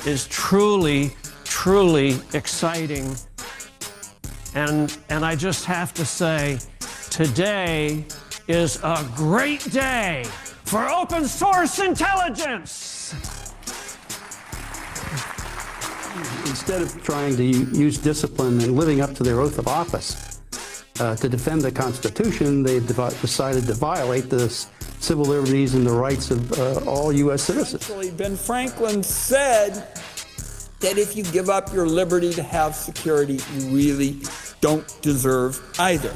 is truly, truly exciting. And I just have to say, today is a great day for open source intelligence. Instead of trying to use discipline and living up to their oath of office to defend the Constitution, they decided to violate the civil liberties and the rights of all U.S. citizens. Actually, Ben Franklin said that if you give up your liberty to have security, you really don't deserve either.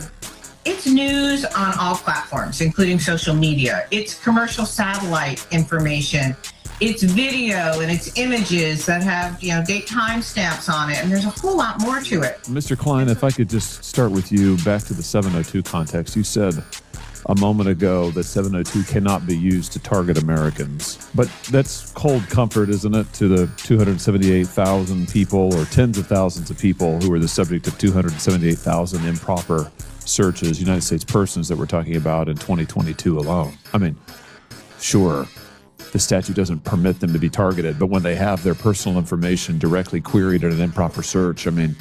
It's news on all platforms, including social media. It's commercial satellite information. It's video and it's images that have, date timestamps on it. And there's a whole lot more to it. Mr. Klein, if I could just start with you back to the 702 context. You said a moment ago that 702 cannot be used to target Americans. But that's cold comfort, isn't it, to the 278,000 people or tens of thousands of people who were the subject of 278,000 improper searches, United States persons that we're talking about in 2022 alone. I mean, sure, the statute doesn't permit them to be targeted, but when they have their personal information directly queried in an improper search, I mean,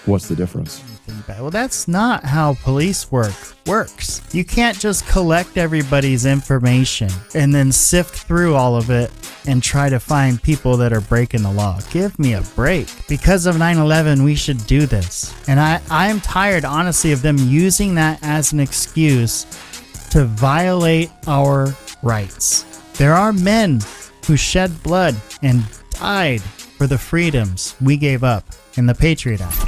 what's the difference? Well, that's not how police works. You can't just collect everybody's information and then sift through all of it and try to find people that are breaking the law. Give me a break. Because of 9/11, we should do this. And I'm tired, honestly, of them using that as an excuse to violate our rights. There are men who shed blood and died for the freedoms we gave up in the Patriot Act.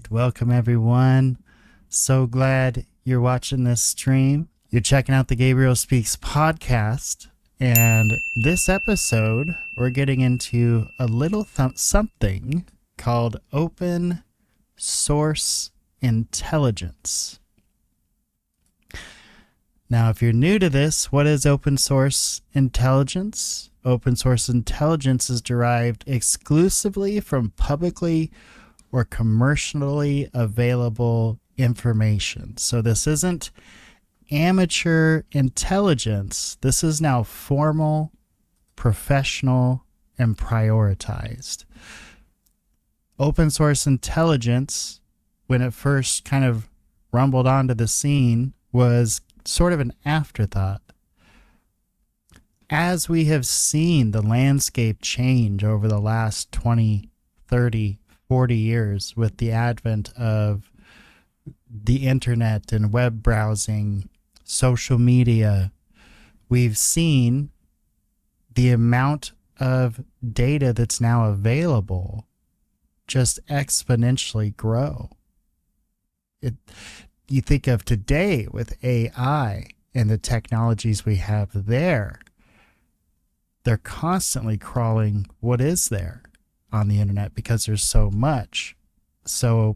Welcome, everyone. So glad you're watching this stream. You're checking out the Gabriel Speaks podcast. And this episode, we're getting into a little something called open source intelligence. Now, if you're new to this, what is open source intelligence? Open source intelligence is derived exclusively from publicly or commercially available information. So this isn't amateur intelligence. This is now formal, professional, and prioritized. Open source intelligence, when it first kind of rumbled onto the scene, was sort of an afterthought. As we have seen the landscape change over the last 20, 30, 40 years with the advent of the internet and web browsing, social media, we've seen the amount of data that's now available just exponentially grow. You think of today with AI and the technologies we have there, they're constantly crawling what is there on the internet because there's so much. So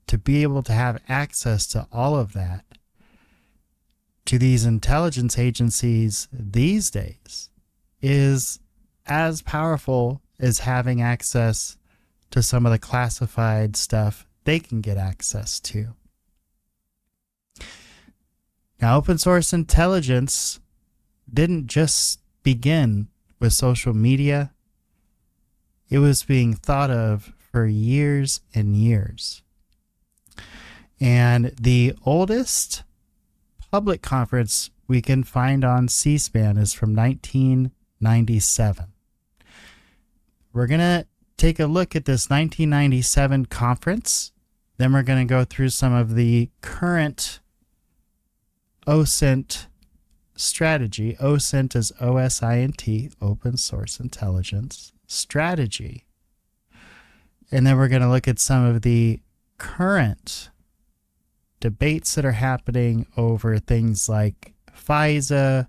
to be able to have access to all of that, to these intelligence agencies these days, is as powerful as having access to some of the classified stuff they can get access to. Now, open source intelligence didn't just begin with social media. It was being thought of for years and years. And the oldest public conference we can find on C-SPAN is from 1997. We're going to take a look at this 1997 conference. Then we're going to go through some of the current OSINT strategy. OSINT is OSINT, Open Source Intelligence Strategy. And then we're going to look at some of the current debates that are happening over things like FISA,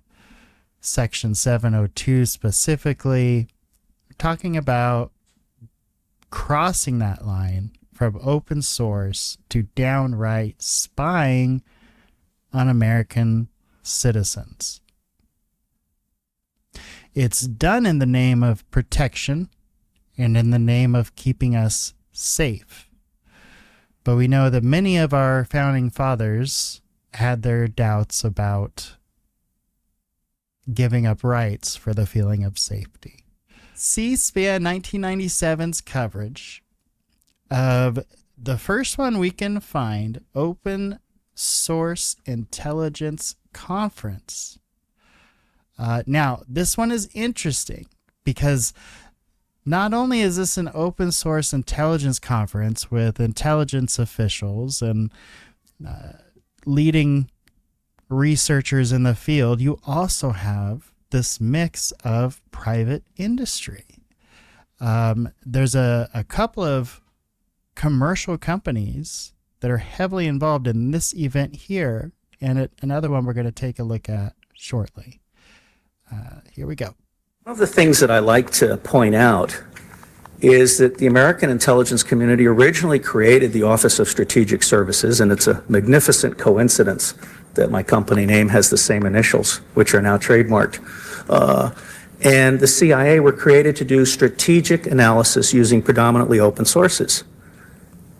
Section 702 specifically, talking about crossing that line from open source to downright spying on American citizens. It's done in the name of protection and in the name of keeping us safe. But we know that many of our founding fathers had their doubts about giving up rights for the feeling of safety. C-SPAN 1997's coverage of the first one we can find, Open Source Intelligence Conference. Now, this one is interesting because not only is this an open source intelligence conference with intelligence officials and leading researchers in the field, you also have this mix of private industry. There's a couple of commercial companies that are heavily involved in this event here, and another one we're going to take a look at shortly. Here we go. One of the things that I like to point out is that the American intelligence community originally created the Office of Strategic Services, and it's a magnificent coincidence that my company name has the same initials, which are now trademarked. And the CIA were created to do strategic analysis using predominantly open sources.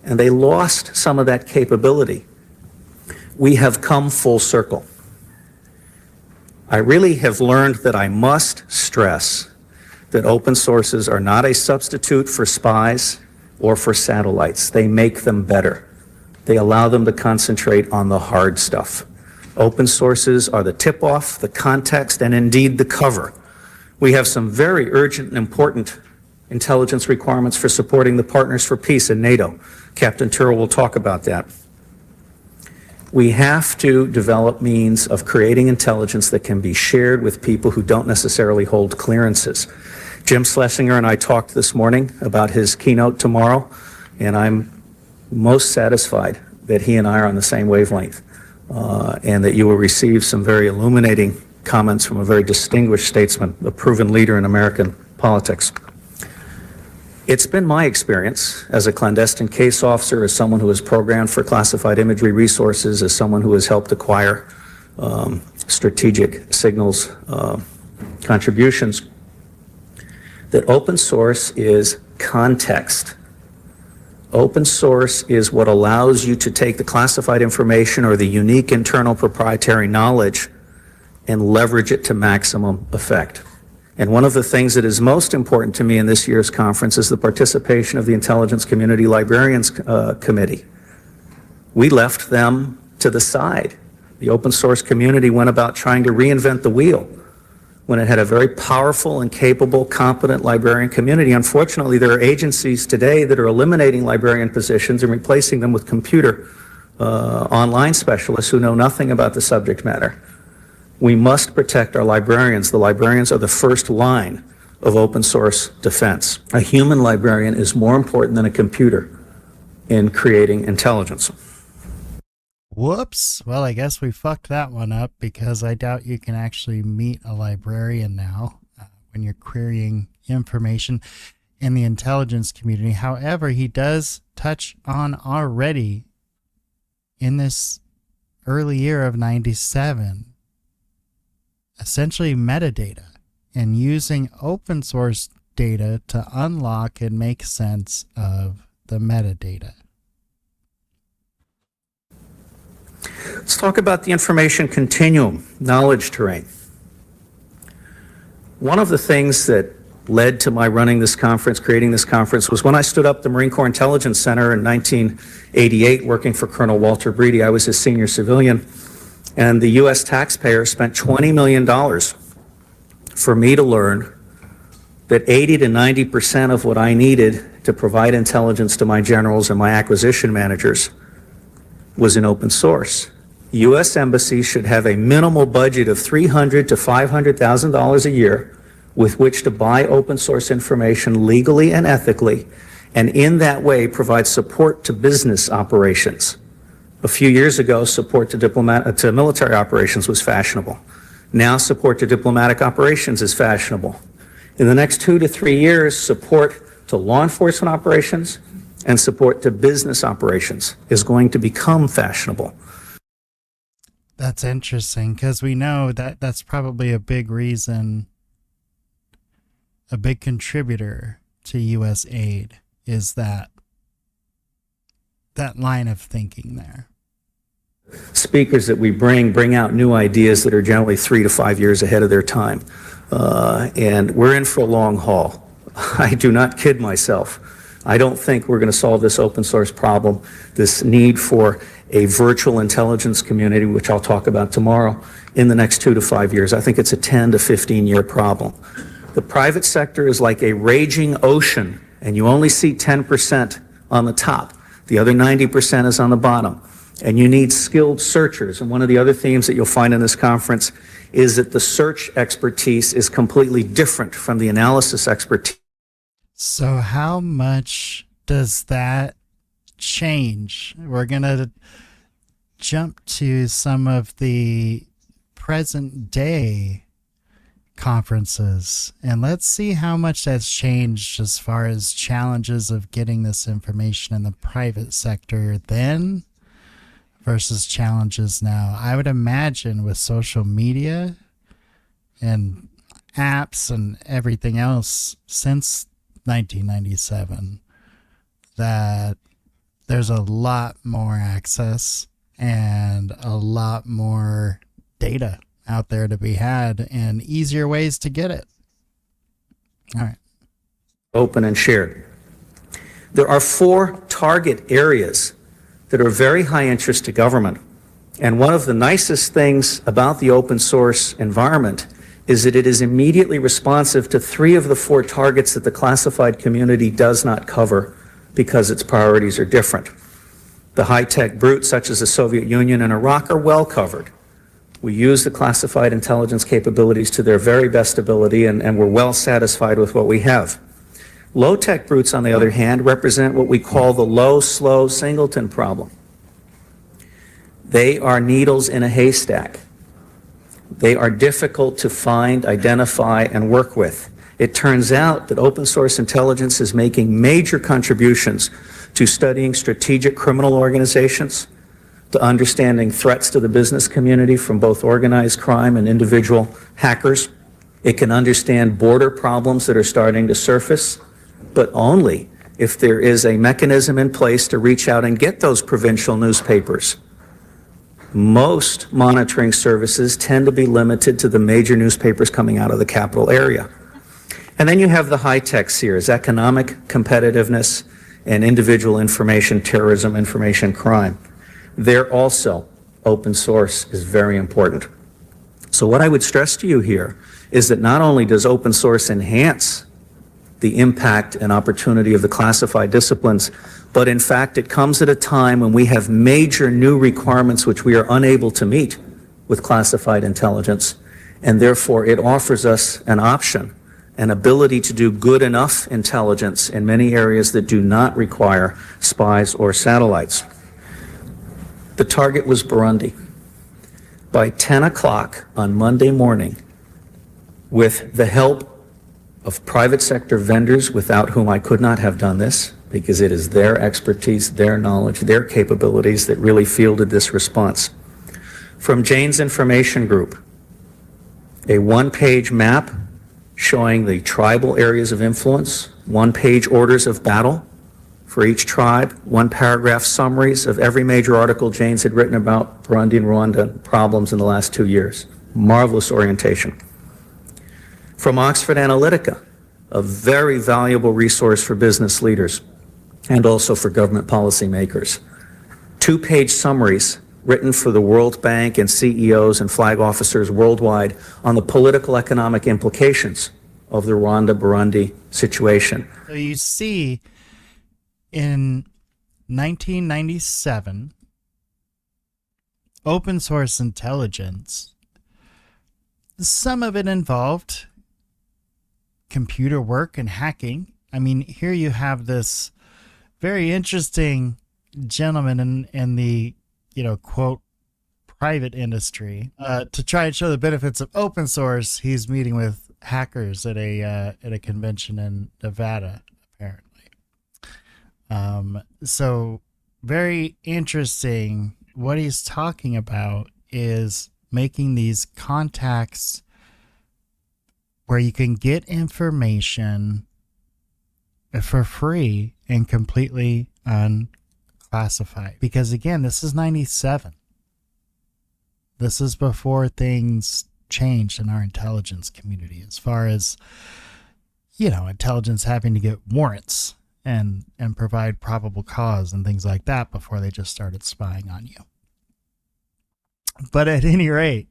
And they lost some of that capability. We have come full circle. I really have learned that I must stress that open sources are not a substitute for spies or for satellites. They make them better. They allow them to concentrate on the hard stuff. Open sources are the tip-off, the context, and indeed the cover. We have some very urgent and important intelligence requirements for supporting the Partners for Peace in NATO. Captain Turrell will talk about that. We have to develop means of creating intelligence that can be shared with people who don't necessarily hold clearances. Jim Schlesinger and I talked this morning about his keynote tomorrow, and I'm most satisfied that he and I are on the same wavelength, and that you will receive some very illuminating comments from a very distinguished statesman, a proven leader in American politics. It's been my experience as a clandestine case officer, as someone who has programmed for classified imagery resources, as someone who has helped acquire strategic signals contributions, that open source is context. Open source is what allows you to take the classified information or the unique internal proprietary knowledge and leverage it to maximum effect. And one of the things that is most important to me in this year's conference is the participation of the Intelligence Community Librarians Committee. We left them to the side. The open source community went about trying to reinvent the wheel when it had a very powerful and capable, competent librarian community. Unfortunately, there are agencies today that are eliminating librarian positions and replacing them with computer online specialists who know nothing about the subject matter. We must protect our librarians. The librarians are the first line of open source defense. A human librarian is more important than a computer in creating intelligence. Whoops. Well, I guess we fucked that one up because I doubt you can actually meet a librarian now when you're querying information in the intelligence community. However, he does touch on already in this early year of 97, essentially metadata, and using open source data to unlock and make sense of the metadata. Let's talk about the information continuum, knowledge terrain. One of the things that led to my running this conference, creating this conference, was when I stood up the Marine Corps Intelligence Center in 1988, working for Colonel Walter Breedy. I was his senior civilian. And the U.S. taxpayer spent $20 million for me to learn that 80 to 90% of what I needed to provide intelligence to my generals and my acquisition managers was in open source. U.S. embassies should have a minimal budget of $300,000 to $500,000 a year with which to buy open source information legally and ethically, and in that way provide support to business operations. A few years ago, support to military operations was fashionable. Now support to diplomatic operations is fashionable. In the next 2 to 3 years, support to law enforcement operations and support to business operations is going to become fashionable. That's interesting because we know that that's probably a big reason, a big contributor to U.S. aid is that line of thinking there. Speakers that we bring out new ideas that are generally 3 to 5 years ahead of their time. And we're in for a long haul. I do not kid myself. I don't think we're going to solve this open source problem, this need for a virtual intelligence community, which I'll talk about tomorrow, in the next 2 to 5 years. I think it's a 10 to 15-year problem. The private sector is like a raging ocean, and you only see 10% on the top. The other 90% is on the bottom. And you need skilled searchers. And one of the other themes that you'll find in this conference is that the search expertise is completely different from the analysis expertise. So how much does that change? We're going to jump to some of the present day conferences, and let's see how much that's changed as far as challenges of getting this information in the private sector then versus challenges now. I would imagine with social media and apps and everything else since 1997 that there's a lot more access and a lot more data out there to be had and easier ways to get it. All right. Open and shared. There are 4 target areas that are very high interest to government. And one of the nicest things about the open source environment is that it is immediately responsive to 3 of the 4 targets that the classified community does not cover because its priorities are different. The high-tech brutes such as the Soviet Union and Iraq are well covered. We use the classified intelligence capabilities to their very best ability, and we're well satisfied with what we have. Low-tech brutes, on the other hand, represent what we call the low, slow singleton problem. They are needles in a haystack. They are difficult to find, identify, and work with. It turns out that open source intelligence is making major contributions to studying strategic criminal organizations, to understanding threats to the business community from both organized crime and individual hackers. It can understand border problems that are starting to surface, but only if there is a mechanism in place to reach out and get those provincial newspapers. Most monitoring services tend to be limited to the major newspapers coming out of the capital area. And then you have the high-tech spheres, economic competitiveness and individual information, terrorism, information crime. There also, open source is very important. So what I would stress to you here is that not only does open source enhance the impact and opportunity of the classified disciplines, but in fact it comes at a time when we have major new requirements which we are unable to meet with classified intelligence, and therefore it offers us an option, an ability to do good enough intelligence in many areas that do not require spies or satellites. The target was Burundi. By 10 o'clock on Monday morning, with the help of private sector vendors without whom I could not have done this, because it is their expertise, their knowledge, their capabilities that really fielded this response. From Jane's Information Group, a one-page map showing the tribal areas of influence, one-page orders of battle for each tribe, one-paragraph summaries of every major article Jane's had written about Burundi and Rwanda problems in the last 2 years. Marvelous orientation. From Oxford Analytica, a very valuable resource for business leaders and also for government policymakers. 2-page summaries written for the World Bank and CEOs and flag officers worldwide on the political economic implications of the Rwanda-Burundi situation. So you see, in 1997, open source intelligence, some of it involved computer work and hacking. I mean, here you have this very interesting gentleman in the, quote, private industry. To try and show the benefits of open source, he's meeting with hackers at a convention in Nevada, apparently. So very interesting. What he's talking about is making these contacts where you can get information for free and completely unclassified. Because again, this is 97. This is before things changed in our intelligence community as far as, you know, intelligence having to get warrants and provide probable cause and things like that before they just started spying on you. But at any rate,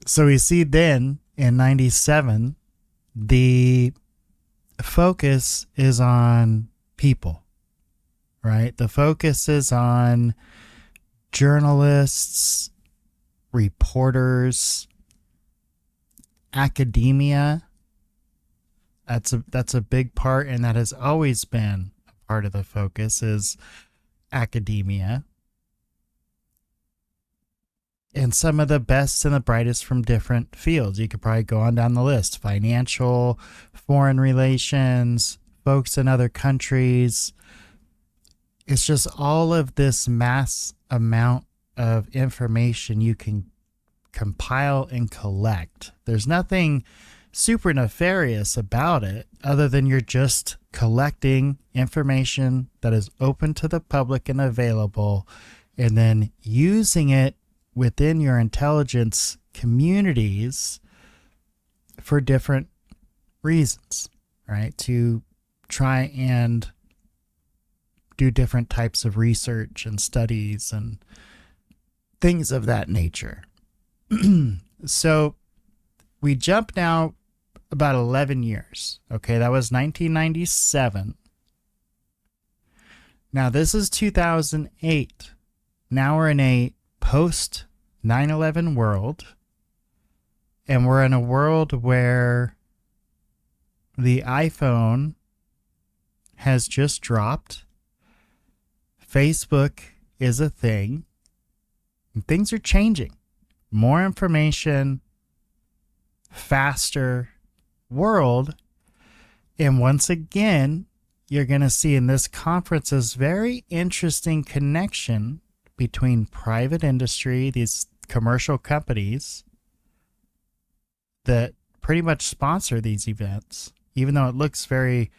so we see then in 97, the focus is on people, right? The focus is on journalists, reporters, academia. That's a big part, and that has always been a part of the focus is academia. And some of the best and the brightest from different fields. You could probably go on down the list. Financial, foreign relations, folks in other countries. It's just all of this mass amount of information you can compile and collect. There's nothing super nefarious about it other than you're just collecting information that is open to the public and available, and then using it within your intelligence communities for different reasons, right? To try and do different types of research and studies and things of that nature. So we jump now about 11 years. Okay, that was 1997. Now this is 2008. Now we're in a post 9/11 world, and we're in a world where the iPhone has just dropped. Facebook is a thing, and things are changing. More information, faster world, and once again, you're going to see in this conference this very interesting connection between private industry, these commercial companies that pretty much sponsor these events, even though it looks very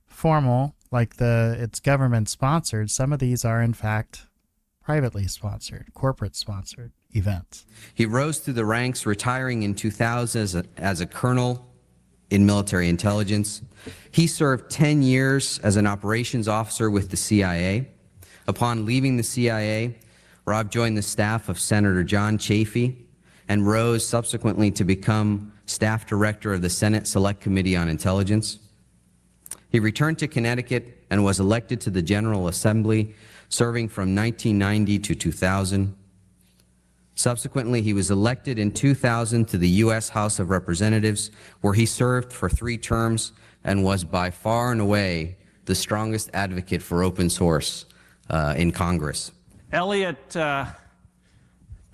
formal, like it's government sponsored. Some of these are in fact privately sponsored, corporate sponsored events. He rose through the ranks, retiring in 2000 as a colonel in military intelligence. He served 10 years as an operations officer with the CIA. Upon leaving the CIA, Rob joined the staff of Senator John Chafee and rose subsequently to become staff director of the Senate Select Committee on Intelligence. He returned to Connecticut and was elected to the General Assembly, serving from 1990 to 2000. Subsequently, he was elected in 2000 to the U.S. House of Representatives, where he served for 3 terms and was by far and away the strongest advocate for open source in Congress. Elliot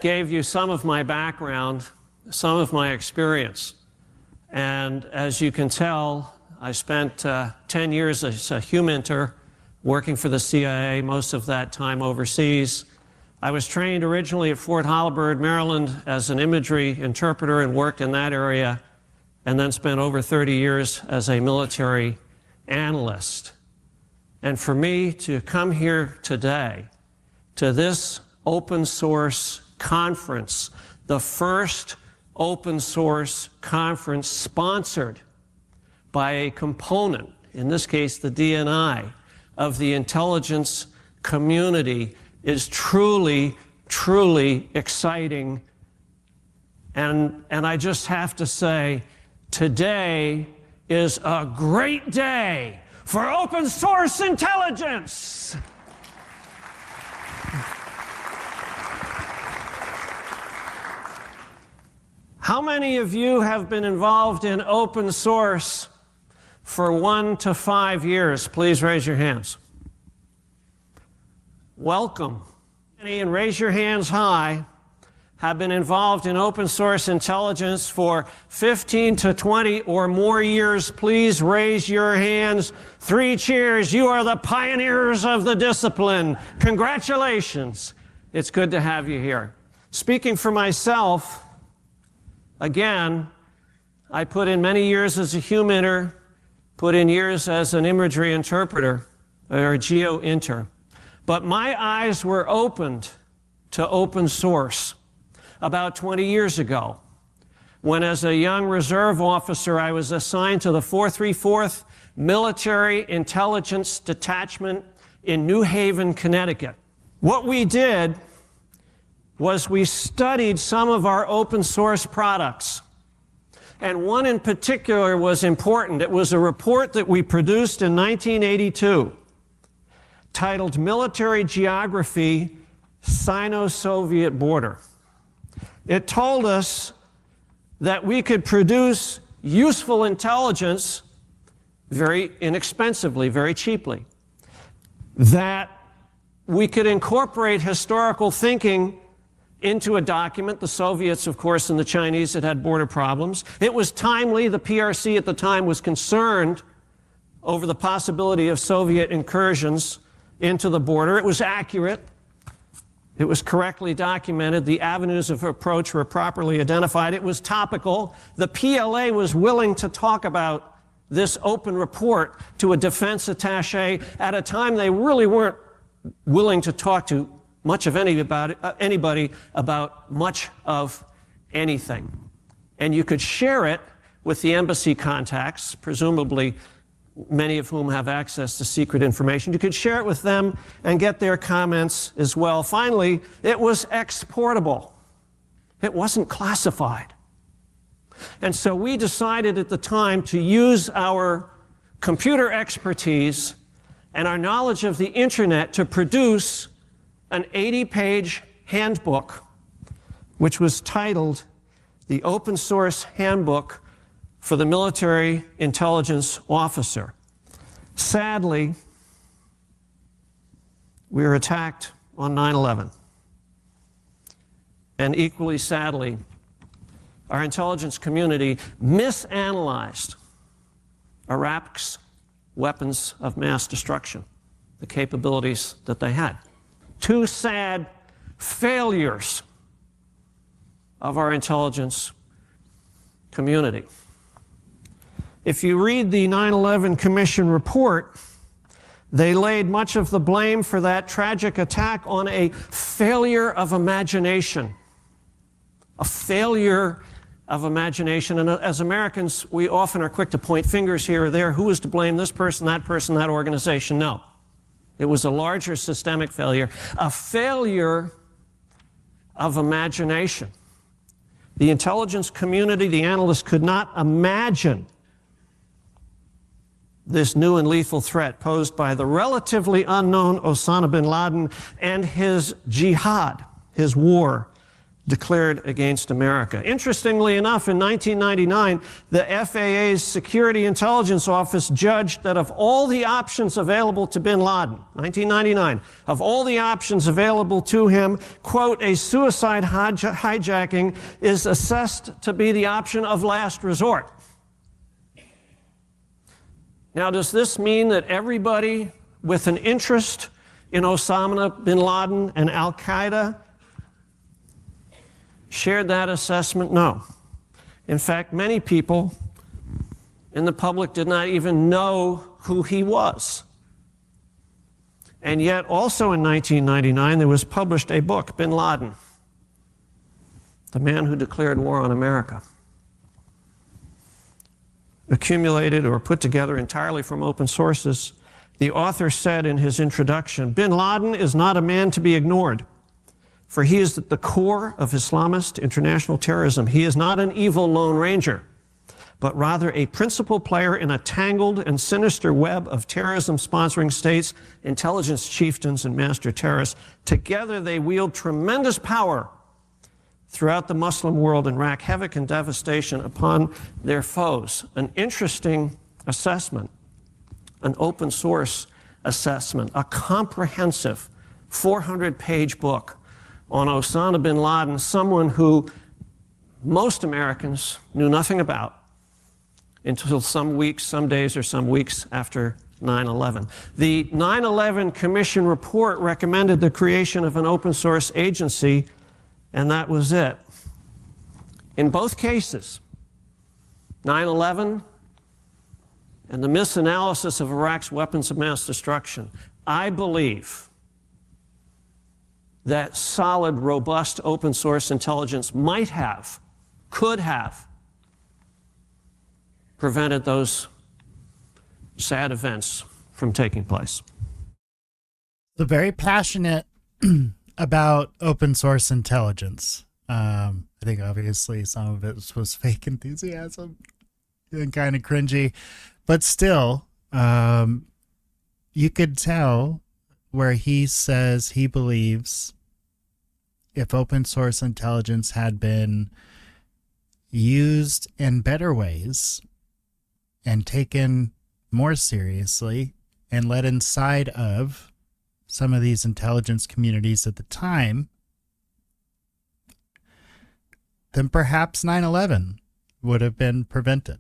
gave you some of my background, some of my experience. And as you can tell, I spent 10 years as a humantor working for the CIA, most of that time overseas. I was trained originally at Fort Holabird, Maryland, as an imagery interpreter and worked in that area, and then spent over 30 years as a military analyst. And for me to come here today to this open source conference, the first open source conference sponsored by a component, in this case the DNI, of the intelligence community, is truly, truly exciting. And I just have to say, today is a great day for open source intelligence. How many of you have been involved in open source for 1 to 5 years? Please raise your hands. Welcome. And raise your hands high. Have been involved in open source intelligence for 15 to 20 or more years. Please raise your hands. 3 cheers. You are the pioneers of the discipline. Congratulations. It's good to have you here. Speaking for myself, again, I put in many years as a humitter, put in years as an imagery interpreter, or a geo-inter. But my eyes were opened to open source about 20 years ago, when as a young reserve officer, I was assigned to the 434th Military Intelligence Detachment in New Haven, Connecticut. What we did was we studied some of our open source products. And one in particular was important. It was a report that we produced in 1982 titled Military Geography, Sino-Soviet Border. It told us that we could produce useful intelligence very inexpensively, very cheaply. That we could incorporate historical thinking into a document. The Soviets, of course, and the Chinese had border problems. It was timely. The PRC at the time was concerned over the possibility of Soviet incursions into the border. It was accurate. It was correctly documented. The avenues of approach were properly identified. It was topical. The PLA was willing to talk about this open report to a defense attaché at a time they really weren't willing to talk to much of anybody about much of anything. And you could share it with the embassy contacts, presumably many of whom have access to secret information. You could share it with them and get their comments as well. Finally, it was exportable. It wasn't classified. And so we decided at the time to use our computer expertise and our knowledge of the internet to produce an 80-page handbook, which was titled the Open Source Handbook for the Military Intelligence Officer. Sadly, we were attacked on 9/11. And equally sadly, our intelligence community misanalyzed Iraq's weapons of mass destruction, the capabilities that they had. Two sad failures of our intelligence community. If you read the 9/11 Commission report, they laid much of the blame for that tragic attack on a failure of imagination. A failure of imagination. And as Americans, we often are quick to point fingers here or there. Who is to blame? This person, that organization? No. It was a larger systemic failure. A failure of imagination. The intelligence community, the analysts, could not imagine this new and lethal threat posed by the relatively unknown Osama bin Laden and his jihad, his war declared against America. Interestingly enough, in 1999, the FAA's Security Intelligence Office judged that of all the options available to bin Laden, 1999, of all the options available to him, quote, a suicide hijacking is assessed to be the option of last resort. Now, does this mean that everybody with an interest in Osama bin Laden and Al-Qaeda shared that assessment? No. In fact, many people in the public did not even know who he was. And yet, also in 1999, there was published a book, Bin Laden, the man who declared war on America. Accumulated or put together entirely from open sources. The author said in his introduction, bin Laden is not a man to be ignored, for he is at the core of Islamist international terrorism. He is not an evil lone ranger, but rather a principal player in a tangled and sinister web of terrorism-sponsoring states, intelligence chieftains, and master terrorists. Together they wield tremendous power throughout the Muslim world and wreak havoc and devastation upon their foes. An interesting assessment, an open source assessment, a comprehensive 400-page book on Osama bin Laden, someone who most Americans knew nothing about until some weeks, some days, or some weeks after 9/11. The 9/11 Commission report recommended the creation of an open source agency, And that was it. In both cases, 9/11 and the misanalysis of Iraq's weapons of mass destruction, I believe that solid, robust, open source intelligence might have, could have, prevented those sad events from taking place. So very passionate about open source intelligence. I think obviously some of it was fake enthusiasm and kind of cringy, but still, you could tell where he says he believes if open source intelligence had been used in better ways and taken more seriously and let inside of some of these intelligence communities at the time, then perhaps 9/11 would have been prevented.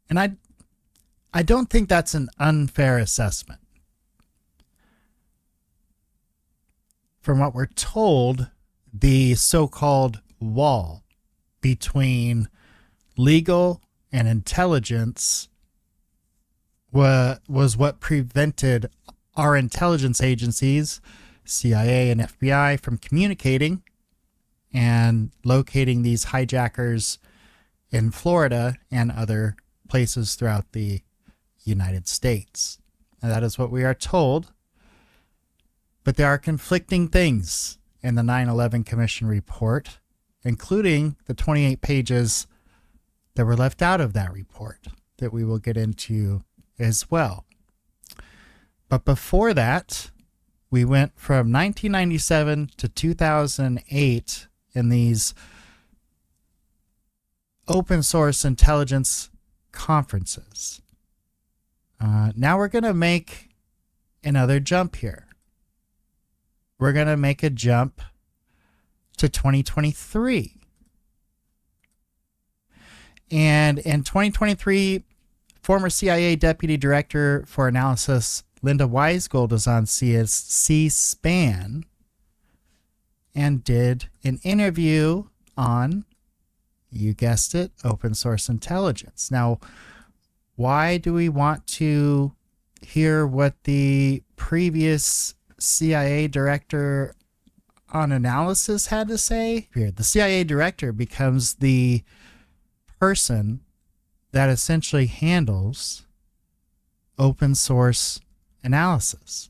And I don't think that's an unfair assessment. From what we're told, the so-called wall between legal and intelligence was what prevented our intelligence agencies, CIA and FBI, from communicating and locating these hijackers in Florida and other places throughout the United States. And that is what we are told. But there are conflicting things in the 9/11 Commission report, including the 28 pages that were left out of that report that we will get into as well. But before that, we went from 1997 to 2008 in these open source intelligence conferences. Now we're going to make another jump here. We're going to make a jump to 2023. And in 2023, former CIA Deputy Director for Analysis Linda Weisgold is on C-SPAN and did an interview on, you guessed it, open source intelligence. Now, why do we want to hear what the previous CIA Director on Analysis had to say? Here, the CIA Director becomes the person that essentially handles open source analysis.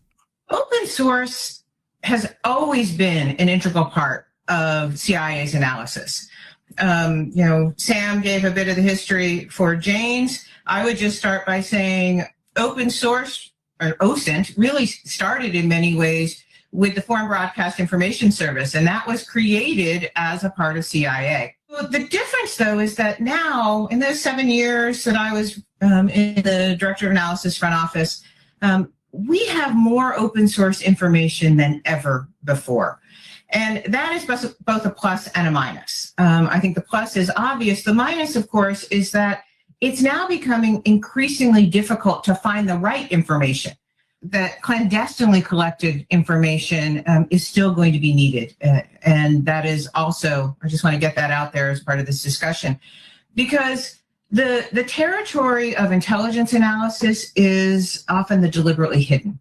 Open source has always been an integral part of CIA's analysis. Sam gave a bit of the history for Jane's. I would just start by saying open source, or OSINT, really started in many ways with the Foreign Broadcast Information Service, and that was created as a part of CIA. The difference, though, is that now, in those 7 years that I was in the Director of Analysis front office, we have more open source information than ever before. And that is both a plus and a minus. I think the plus is obvious. The minus, of course, is that it's now becoming increasingly difficult to find the right information. That clandestinely collected information is still going to be needed. And that is also, I just want to get that out there as part of this discussion, because the territory of intelligence analysis is often the deliberately hidden.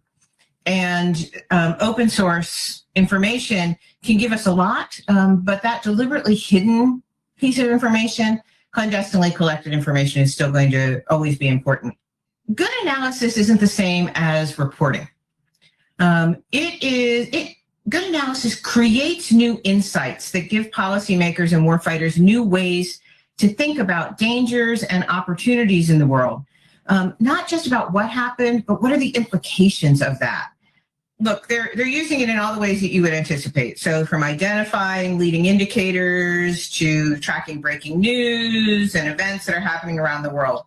And open source information can give us a lot, but that deliberately hidden piece of information, clandestinely collected information, is still going to always be important. Good analysis isn't the same as reporting. Good analysis creates new insights that give policymakers and warfighters new ways to think about dangers and opportunities in the world. Not just about what happened, but what are the implications of that? Look, they're using it in all the ways that you would anticipate. So from identifying leading indicators to tracking breaking news and events that are happening around the world.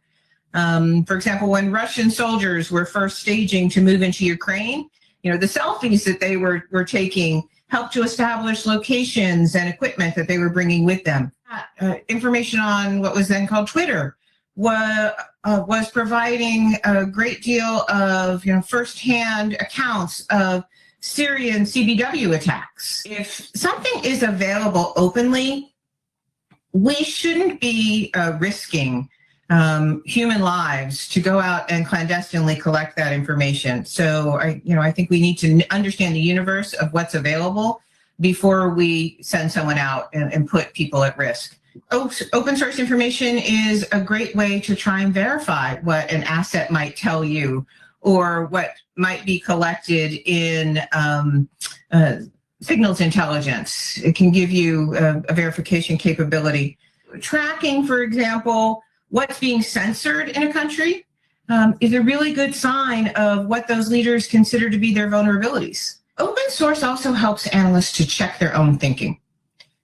For example, when Russian soldiers were first staging to move into Ukraine, the selfies that they were taking helped to establish locations and equipment that they were bringing with them. Information on what was then called Twitter was providing a great deal of firsthand accounts of Syrian CBW attacks. If something is available openly, we shouldn't be risking human lives to go out and clandestinely collect that information. So I think we need to understand the universe of what's available before we send someone out and put people at risk. Open source information is a great way to try and verify what an asset might tell you or what might be collected in signals intelligence. It can give you a verification capability. Tracking, for example, what's being censored in a country is a really good sign of what those leaders consider to be their vulnerabilities. Open source also helps analysts to check their own thinking.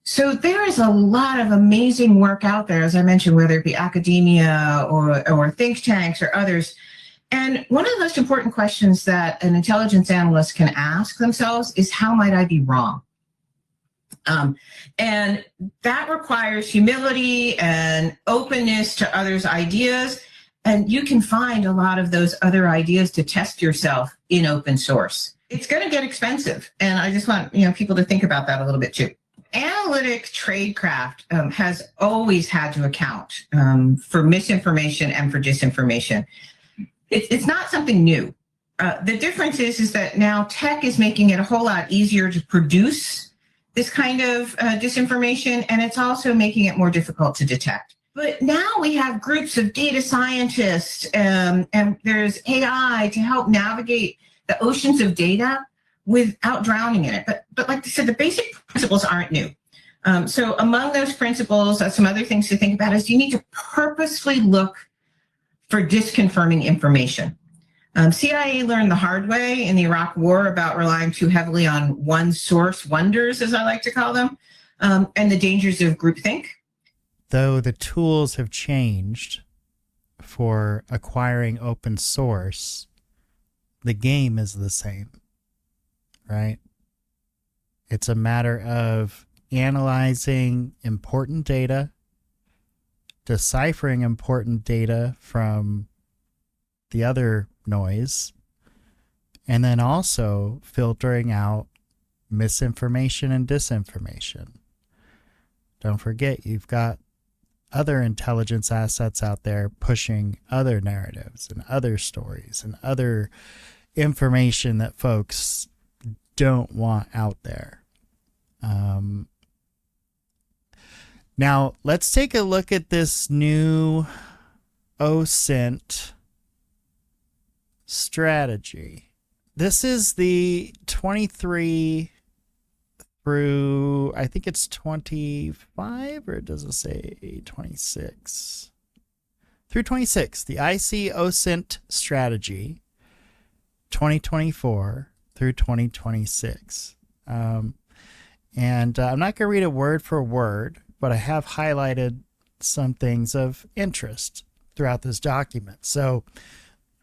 So there is a lot of amazing work out there, as I mentioned, whether it be academia or think tanks or others. And one of the most important questions that an intelligence analyst can ask themselves is, how might I be wrong? And that requires humility and openness to others' ideas. And you can find a lot of those other ideas to test yourself in open source. It's going to get expensive. And I just want people to think about that a little bit too. Analytic tradecraft has always had to account for misinformation and for disinformation. It's not something new. The difference is that now tech is making it a whole lot easier to produce this kind of disinformation, and it's also making it more difficult to detect. But now we have groups of data scientists and there's AI to help navigate the oceans of data without drowning in it. But like I said, the basic principles aren't new. So among those principles, some other things to think about is you need to purposefully look for disconfirming information. CIA learned the hard way in the Iraq War about relying too heavily on one source wonders, as I like to call them, and the dangers of groupthink. Though the tools have changed for acquiring open source, the game is the same, right? It's a matter of analyzing important data, deciphering important data from the other noise, and then also filtering out misinformation and disinformation. Don't forget, you've got other intelligence assets out there pushing other narratives and other stories and other information that folks don't want out there. Now, let's take a look at this new OSINT strategy. This is the 23 through, I think it's 25, or does it say 26? Through 26, the IC OSINT strategy, 2024 through 2026. And I'm not going to read it word for word, but I have highlighted some things of interest throughout this document. So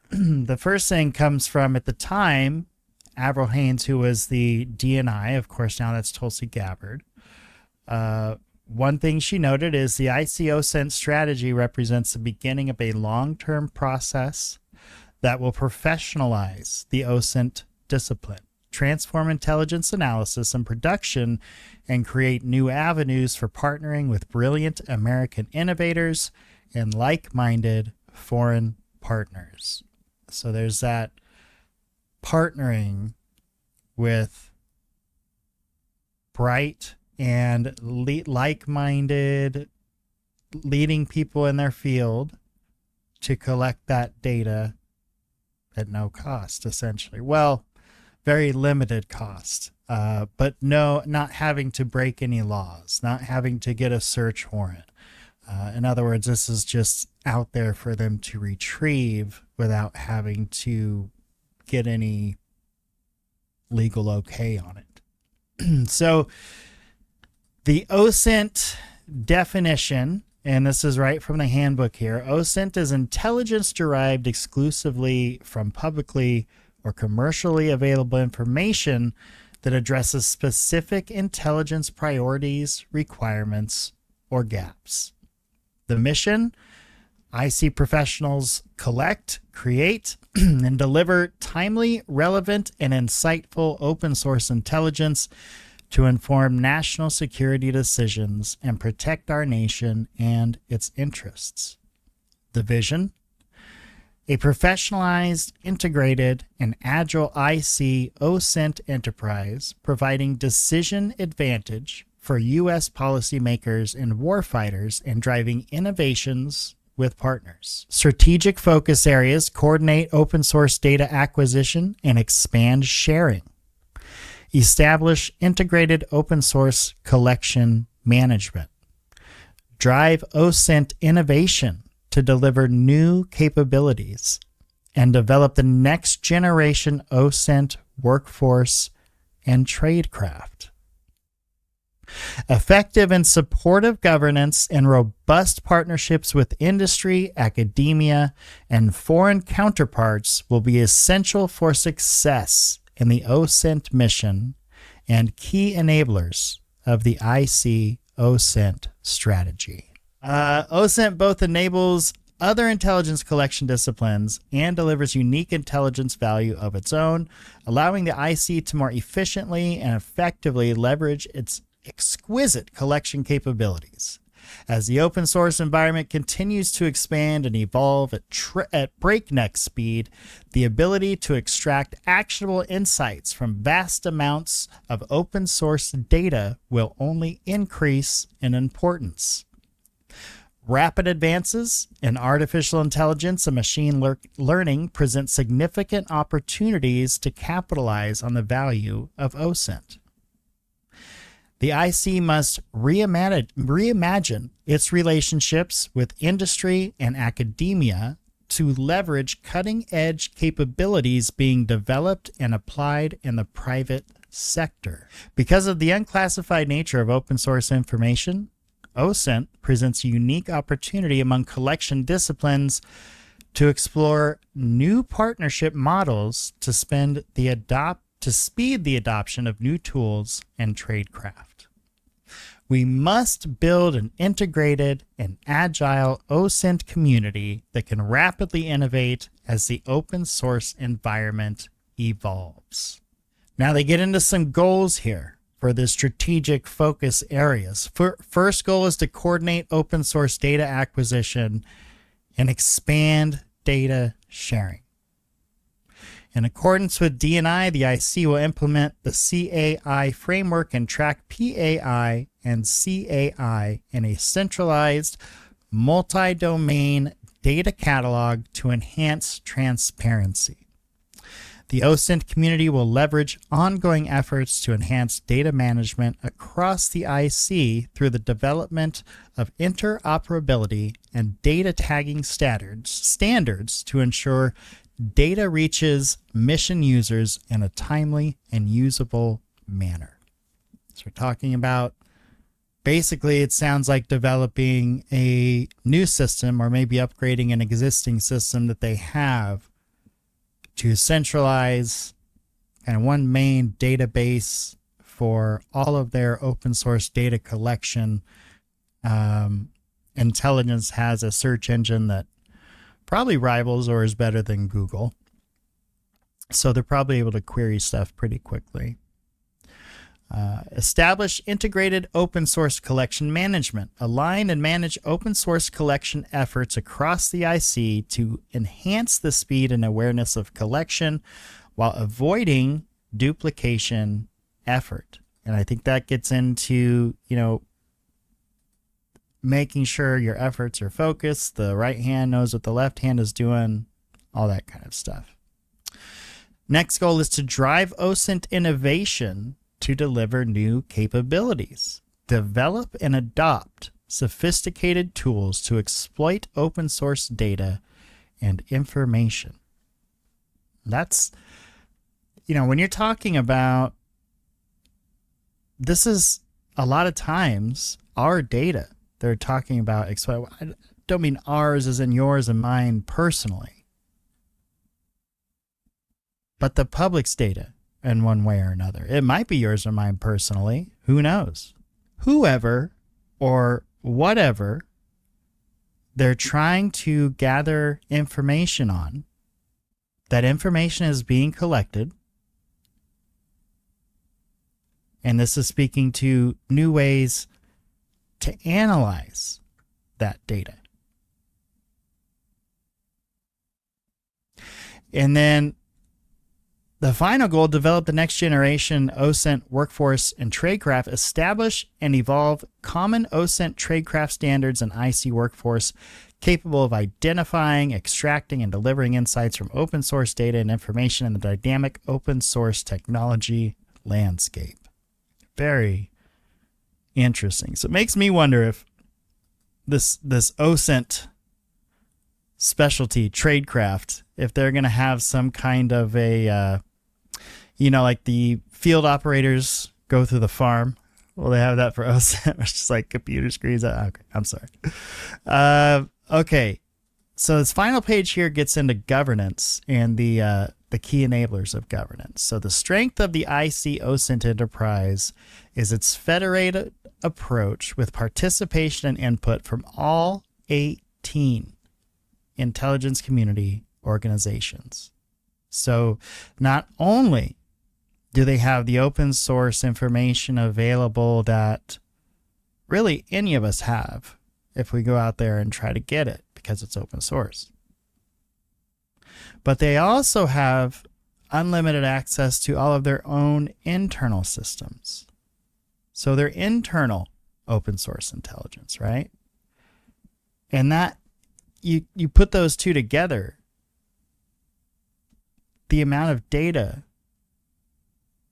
the first thing comes from, at the time, Avril Haines, who was the DNI, of course, now that's Tulsi Gabbard. One thing she noted is the IC OSINT strategy represents the beginning of a long-term process that will professionalize the OSINT discipline, transform intelligence analysis and production, and create new avenues for partnering with brilliant American innovators and like-minded foreign partners. So there's that partnering with bright and like-minded leading people in their field to collect that data at no cost, essentially. Well, very limited cost, but not having to break any laws, not having to get a search warrant. In other words, this is just out there for them to retrieve without having to get any legal okay on it. So the OSINT definition, and this is right from the handbook here, OSINT is intelligence derived exclusively from publicly or commercially available information that addresses specific intelligence priorities, requirements, or gaps. The mission, IC professionals collect, create, and deliver timely, relevant, and insightful open source intelligence to inform national security decisions and protect our nation and its interests. The vision: a professionalized, integrated, and agile IC OSINT enterprise providing decision advantage for U.S. policymakers and warfighters and driving innovations with partners. Strategic focus areas: coordinate open source data acquisition and expand sharing. Establish integrated open source collection management. Drive OSINT innovation to deliver new capabilities and develop the next generation OSINT workforce and tradecraft. Effective and supportive governance and robust partnerships with industry, academia, and foreign counterparts will be essential for success in the OSINT mission and key enablers of the IC OSINT strategy. OSINT both enables other intelligence collection disciplines and delivers unique intelligence value of its own, allowing the IC to more efficiently and effectively leverage its exquisite collection capabilities. As the open source environment continues to expand and evolve at breakneck speed, the ability to extract actionable insights from vast amounts of open source data will only increase in importance. Rapid advances in artificial intelligence and machine learning present significant opportunities to capitalize on the value of OSINT. The IC must reimagine its relationships with industry and academia to leverage cutting-edge capabilities being developed and applied in the private sector. Because of the unclassified nature of open source information, OSINT presents a unique opportunity among collection disciplines to explore new partnership models to speed the adoption of new tools and tradecraft. We must build an integrated and agile OSINT community that can rapidly innovate as the open source environment evolves. Now they get into some goals here for the strategic focus areas. First goal is to coordinate open source data acquisition and expand data sharing. In accordance with D&I, the IC will implement the CAI framework and track PAI and CAI in a centralized, multi-domain data catalog to enhance transparency. The OSINT community will leverage ongoing efforts to enhance data management across the IC through the development of interoperability and data tagging standards to ensure data reaches mission users in a timely and usable manner. So we're talking about, basically it sounds like developing a new system or maybe upgrading an existing system that they have to centralize kind of one main database for all of their open source data collection. Intelligence has a search engine that probably rivals or is better than Google. So they're probably able to query stuff pretty quickly. Establish integrated open source collection management. Align and manage open source collection efforts across the IC to enhance the speed and awareness of collection while avoiding duplication effort. And I think that gets into, making sure your efforts are focused, the right hand knows what the left hand is doing, all that kind of stuff. Next goal is to drive OSINT innovation to deliver new capabilities. Develop and adopt sophisticated tools to exploit open source data and information. That's, when you're talking about, this is a lot of times our data. They're talking about, I don't mean ours as in yours and mine personally, but the public's data in one way or another. It might be yours or mine personally. Who knows? Whoever or whatever they're trying to gather information on. That information is being collected. And this is speaking to new ways to analyze that data. And then the final goal, develop the next generation OSINT workforce and tradecraft, establish and evolve common OSINT tradecraft standards and IC workforce capable of identifying, extracting, and delivering insights from open source data and information in the dynamic open source technology landscape. Very interesting. So it makes me wonder if this OSINT specialty tradecraft, if they're going to have some kind of a, like the field operators go through the farm. Well, they have that for OSINT, which is like computer screens. Okay, I'm sorry. Okay, so this final page here gets into governance and the key enablers of governance. So the strength of the IC OSINT enterprise is its federated approach with participation and input from all 18 intelligence community organizations. So not only do they have the open source information available that really any of us have if we go out there and try to get it because it's open source, but they also have unlimited access to all of their own internal systems. So their internal open source intelligence, right? And that you put those two together, the amount of data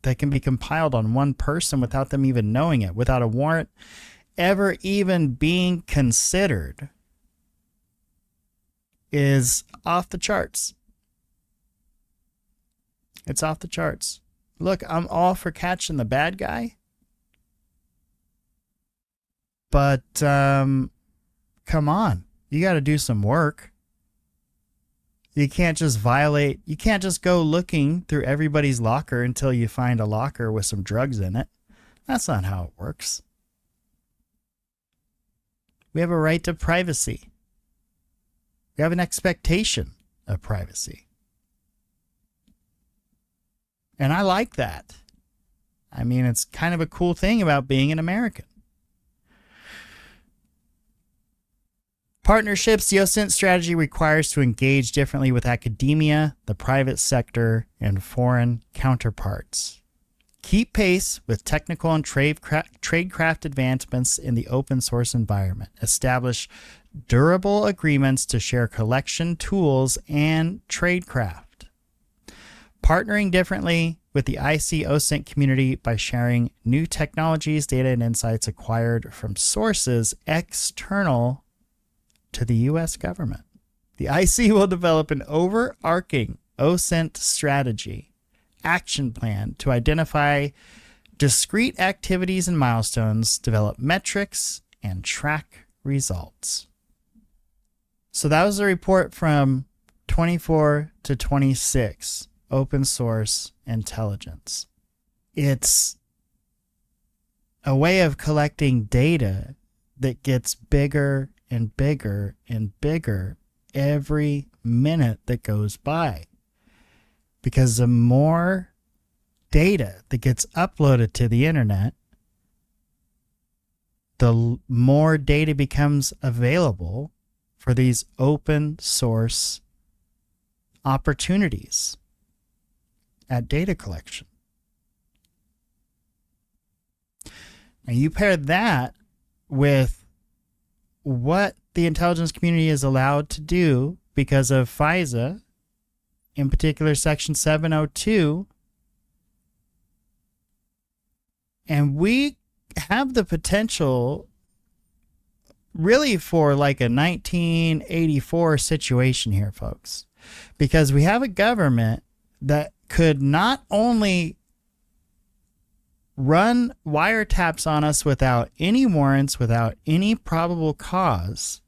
that can be compiled on one person without them even knowing it, without a warrant ever even being considered, is off the charts. It's off the charts. Look, I'm all for catching the bad guy, but come on, you got to do some work. You can't just violate, you can't just go looking through everybody's locker until you find a locker with some drugs in it. That's not how it works. We have a right to privacy. We have an expectation of privacy. And I like that. I mean, it's kind of a cool thing about being an American. Partnerships, the OSINT strategy requires to engage differently with academia, the private sector, and foreign counterparts. Keep pace with technical and tradecraft advancements in the open source environment. Establish durable agreements to share collection tools and tradecraft. Partnering differently with the IC OSINT community by sharing new technologies, data, and insights acquired from sources external to the U.S. government. The IC will develop an overarching OSINT strategy action plan to identify discrete activities and milestones, develop metrics, and track results. So that was a report from 24 to 26, open source intelligence. It's a way of collecting data that gets bigger and bigger and bigger every minute that goes by. Because the more data that gets uploaded to the internet, the more data becomes available for these open source opportunities at data collection. Now you pair that with what the intelligence community is allowed to do because of FISA, in particular Section 702, and we have the potential really for like a 1984 situation here, folks, because we have a government that could not only run wiretaps on us without any warrants, without any probable cause,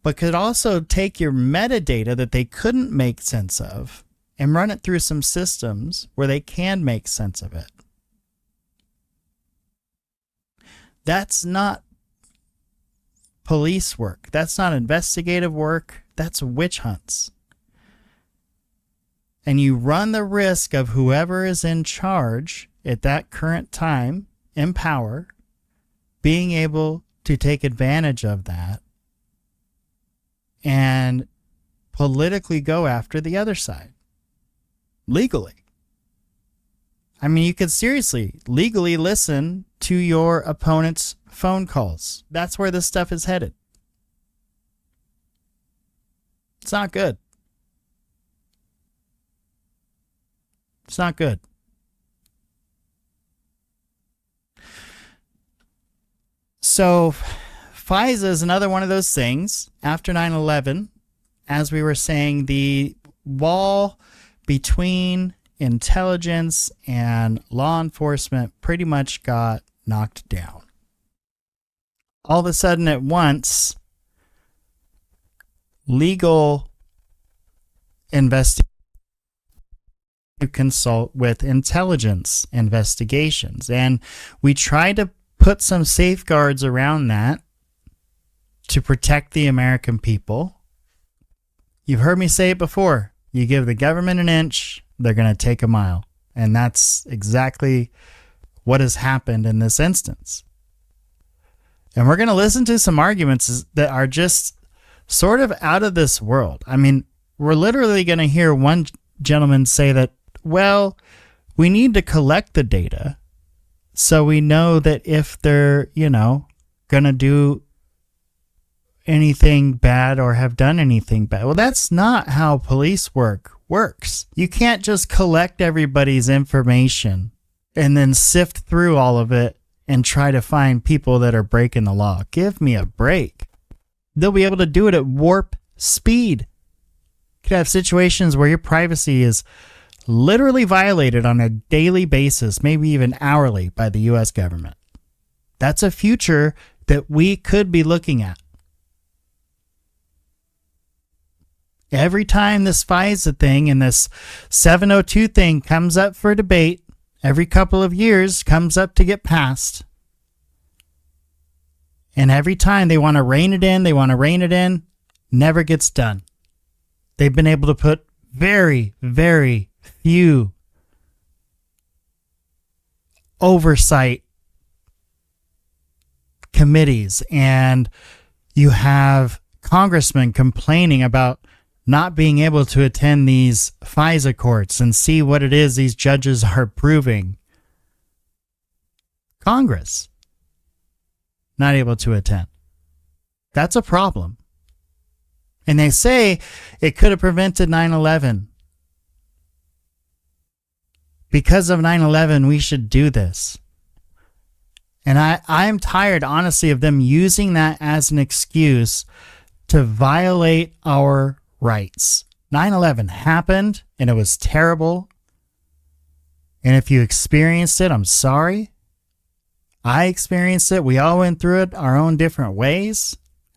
but could also take your metadata that they couldn't make sense of and run it through some systems where they can make sense of it. That's not police work. That's not investigative work. That's witch hunts. And you run the risk of whoever is in charge at that current time in power being able to take advantage of that and politically go after the other side legally. I mean, you could seriously legally listen to your opponent's phone calls. That's where this stuff is headed. It's not good. It's not good. So FISA is another one of those things. After 9/11, as we were saying, the wall between intelligence and law enforcement pretty much got knocked down. All of a sudden at once, legal investigations to consult with intelligence investigations. And we try to put some safeguards around that to protect the American people. You've heard me say it before. You give the government an inch, they're going to take a mile. And that's exactly what has happened in this instance. And we're going to listen to some arguments that are just sort of out of this world. I mean, we're literally going to hear one gentleman say that, well, we need to collect the data so we know that if they're, going to do anything bad or have done anything bad. Well, that's not how police work works. You can't just collect everybody's information and then sift through all of it and try to find people that are breaking the law. Give me a break. They'll be able to do it at warp speed. You could have situations where your privacy is literally violated on a daily basis, maybe even hourly, by the U.S. government. That's a future that we could be looking at. Every time this FISA thing and this 702 thing comes up for debate, every couple of years comes up to get passed. And every time they want to rein it in, never gets done. They've been able to put very, very few oversight committees, and you have congressmen complaining about not being able to attend these FISA courts and see what it is these judges are proving. Congress not able to attend. That's a problem. And they say it could have prevented 9/11. Because of 9/11, we should do this. And I'm tired, honestly, of them using that as an excuse to violate our rights. 9/11 happened, and it was terrible. And if you experienced it, I'm sorry. I experienced it. We all went through it our own different ways.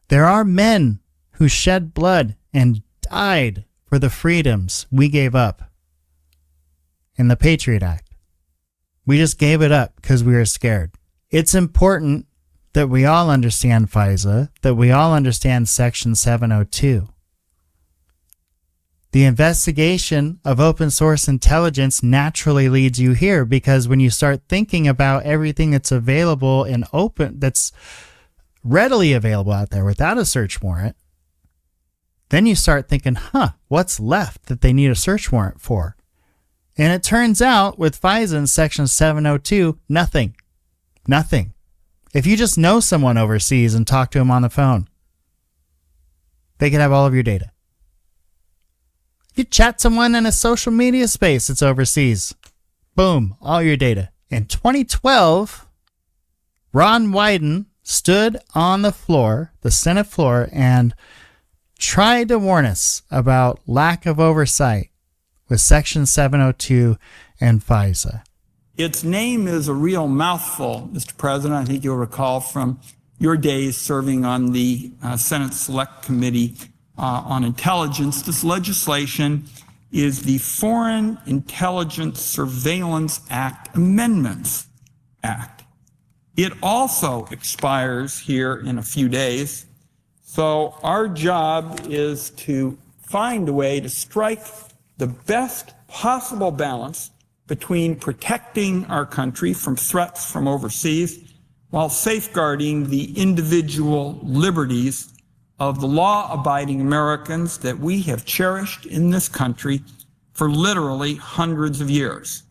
There are men who shed blood and died for the freedoms we gave up in the Patriot Act. We just gave it up because we were scared. It's important that we all understand FISA, that we all understand Section 702. The investigation of open source intelligence naturally leads you here, because when you start thinking about everything that's available and open, that's readily available out there without a search warrant, then you start thinking, what's left that they need a search warrant for? And it turns out with FISA in Section 702, nothing. Nothing. If you just know someone overseas and talk to them on the phone, they can have all of your data. If you chat someone in a social media space that's overseas, boom, all your data. In 2012, Ron Wyden stood on the floor, the Senate floor, and tried to warn us about lack of oversight with Section 702 and FISA. Its name is a real mouthful, Mr. President. I think you'll recall from your days serving on the Senate Select Committee on Intelligence. This legislation is the Foreign Intelligence Surveillance Act Amendments Act. It also expires here in a few days. So our job is to find a way to strike the best possible balance between protecting our country from threats from overseas while safeguarding the individual liberties of the law-abiding Americans that we have cherished in this country for literally hundreds of years,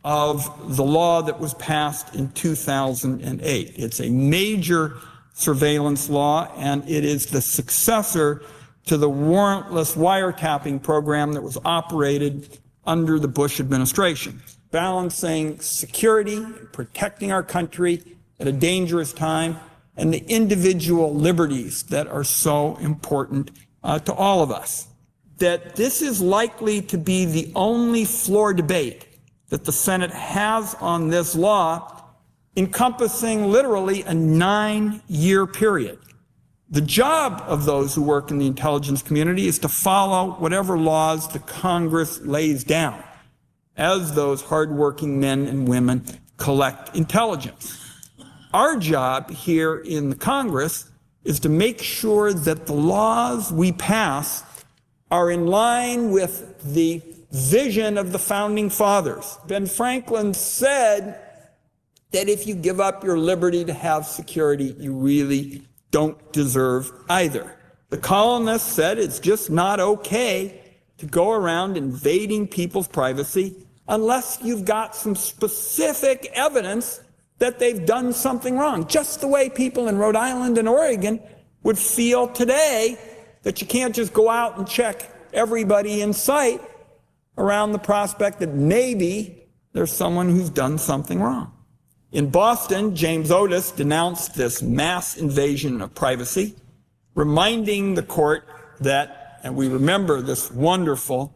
of the law that was passed in 2008. It's a major surveillance law, and it is the successor to the warrantless wiretapping program that was operated under the Bush administration, balancing security, protecting our country at a dangerous time, and the individual liberties that are so important to all of us. That this is likely to be the only floor debate that the Senate has on this law, encompassing literally a 9-year period. The job of those who work in the intelligence community is to follow whatever laws the Congress lays down as those hardworking men and women collect intelligence. Our job here in the Congress is to make sure that the laws we pass are in line with the vision of the Founding Fathers. Ben Franklin said that if you give up your liberty to have security, you really don't deserve either. The colonists said it's just not okay to go around invading people's privacy unless you've got some specific evidence that they've done something wrong, just the way people in Rhode Island and Oregon would feel today that you can't just go out and check everybody in sight around the prospect that maybe there's someone who's done something wrong. In Boston, James Otis denounced this mass invasion of privacy, reminding the court that, and we remember this wonderful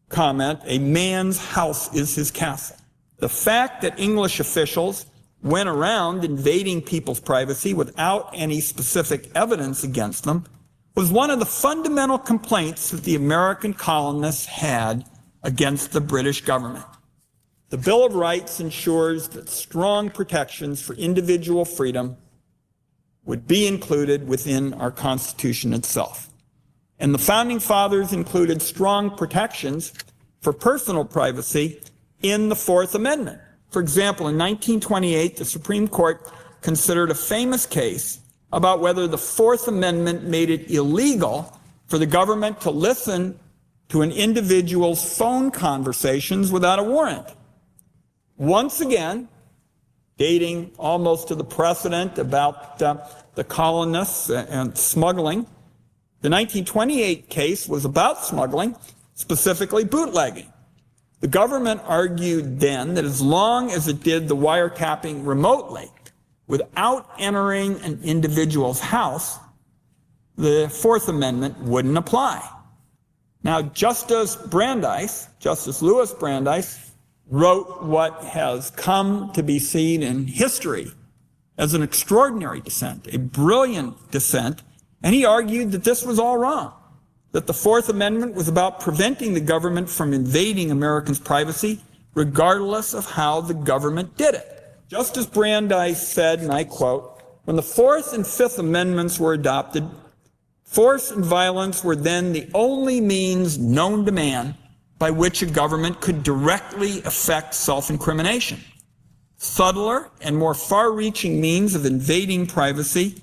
comment, a man's house is his castle. The fact that English officials went around invading people's privacy without any specific evidence against them was one of the fundamental complaints that the American colonists had against the British government. The Bill of Rights ensures that strong protections for individual freedom would be included within our Constitution itself. And the Founding Fathers included strong protections for personal privacy in the Fourth Amendment. For example, in 1928, the Supreme Court considered a famous case about whether the Fourth Amendment made it illegal for the government to listen to an individual's phone conversations without a warrant. Once again, dating almost to the precedent about the colonists and smuggling, the 1928 case was about smuggling, specifically bootlegging. The government argued then that as long as it did the wiretapping remotely, without entering an individual's house, the Fourth Amendment wouldn't apply. Now, Justice Louis Brandeis, wrote what has come to be seen in history as an extraordinary dissent, a brilliant dissent, and he argued that this was all wrong, that the Fourth Amendment was about preventing the government from invading Americans' privacy, regardless of how the government did it. Justice Brandeis said, and I quote, "When the Fourth and Fifth Amendments were adopted, force and violence were then the only means known to man by which a government could directly effect self-incrimination. Subtler and more far-reaching means of invading privacy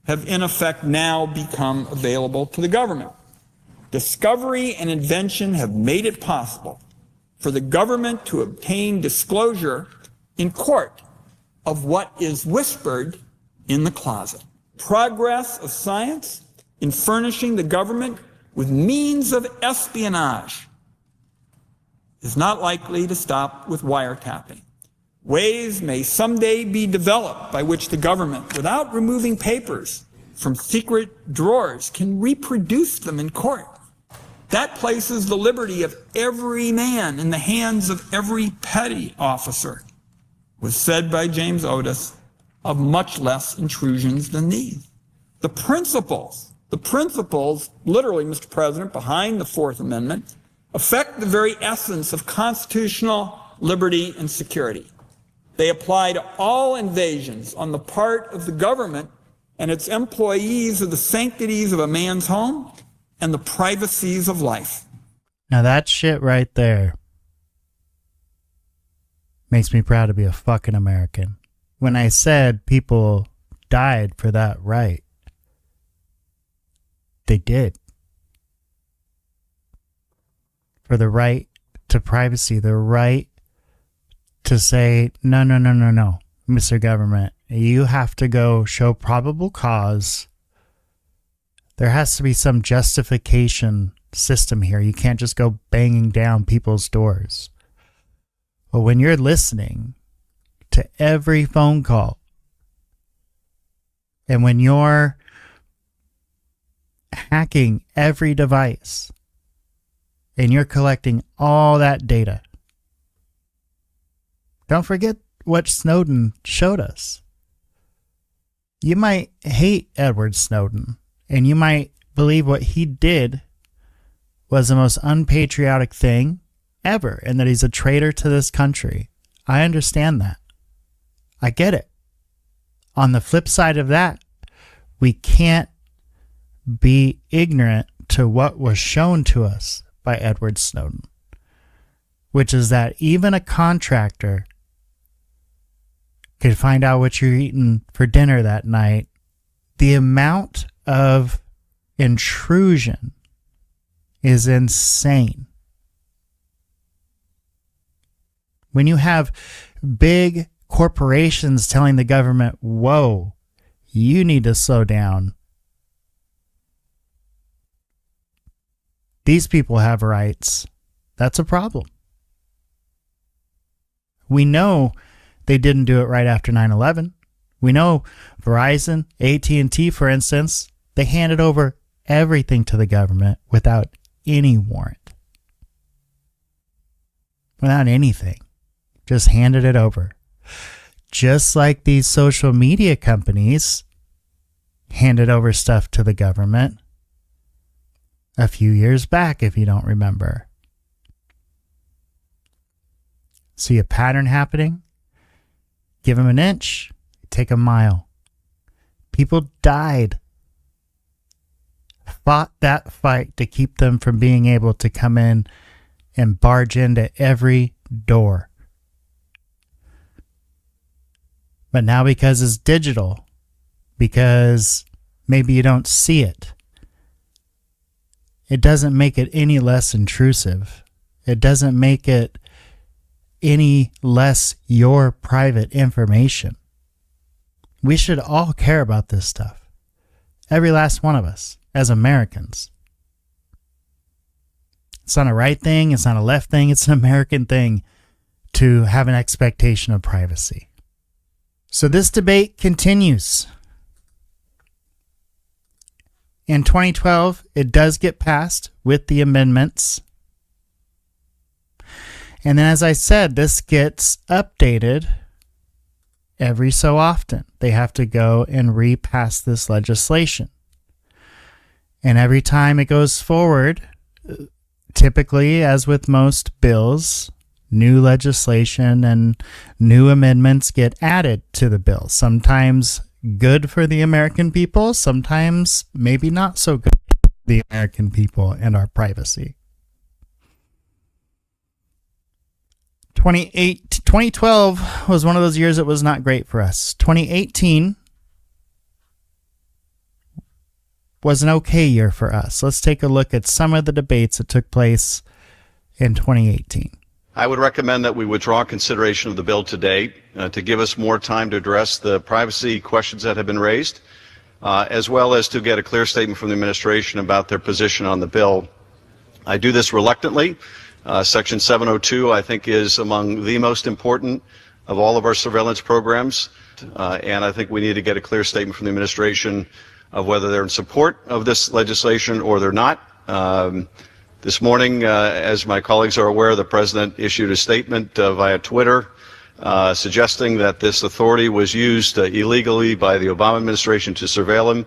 have in effect now become available to the government. Discovery and invention have made it possible for the government to obtain disclosure in court of what is whispered in the closet. Progress of science in furnishing the government with means of espionage is not likely to stop with wiretapping. Ways may someday be developed by which the government, without removing papers from secret drawers, can reproduce them in court. That places the liberty of every man in the hands of every petty officer," was said by James Otis, "of much less intrusions than these." The principles, literally, Mr. President, behind the Fourth Amendment affect the very essence of constitutional liberty and security. They apply to all invasions on the part of the government and its employees of the sanctities of a man's home and the privacies of life. Now that shit right there makes me proud to be a fucking American. When I said people died for that right, they did. For the right to privacy, the right to say, no, Mr. Government, you have to go show probable cause. There has to be some justification system here. You can't just go banging down people's doors. But when you're listening to every phone call, and when you're hacking every device, and you're collecting all that data, don't forget what Snowden showed us. You might hate Edward Snowden, and you might believe what he did was the most unpatriotic thing ever, and that he's a traitor to this country. I understand that. I get it. On the flip side of that, we can't be ignorant to what was shown to us by Edward Snowden, which is that even a contractor could find out what you're eating for dinner that night. The amount of intrusion is insane. When you have big corporations telling the government, whoa, you need to slow down. These people have rights. That's a problem. We know they didn't do it right after 9/11. We know Verizon, AT&T, for instance, they handed over everything to the government without any warrant. Without anything. Just handed it over. Just like these social media companies handed over stuff to the government a few years back, if you don't remember. See a pattern happening? Give them an inch, take a mile. People died. Fought that fight to keep them from being able to come in and barge into every door. But now because it's digital, because maybe you don't see it, it doesn't make it any less intrusive. It doesn't make it any less your private information. We should all care about this stuff. Every last one of us, as Americans. It's not a right thing, it's not a left thing, it's an American thing to have an expectation of privacy. So this debate continues. In 2012, it does get passed with the amendments. And then, as I said, this gets updated every so often. They have to go and repass this legislation. And every time it goes forward, typically, as with most bills, new legislation and new amendments get added to the bill. Sometimes good for the American people, sometimes maybe not so good for the American people and our privacy. 2012 was one of those years that was not great for us. 2018 was an okay year for us. Let's take a look at some of the debates that took place in 2018. I would recommend that we withdraw consideration of the bill today to give us more time to address the privacy questions that have been raised, as well as to get a clear statement from the administration about their position on the bill. I do this reluctantly. Section 702, I think, is among the most important of all of our surveillance programs, and I think we need to get a clear statement from the administration of whether they're in support of this legislation or they're not. This morning, as my colleagues are aware, the President issued a statement via Twitter suggesting that this authority was used illegally by the Obama administration to surveil him.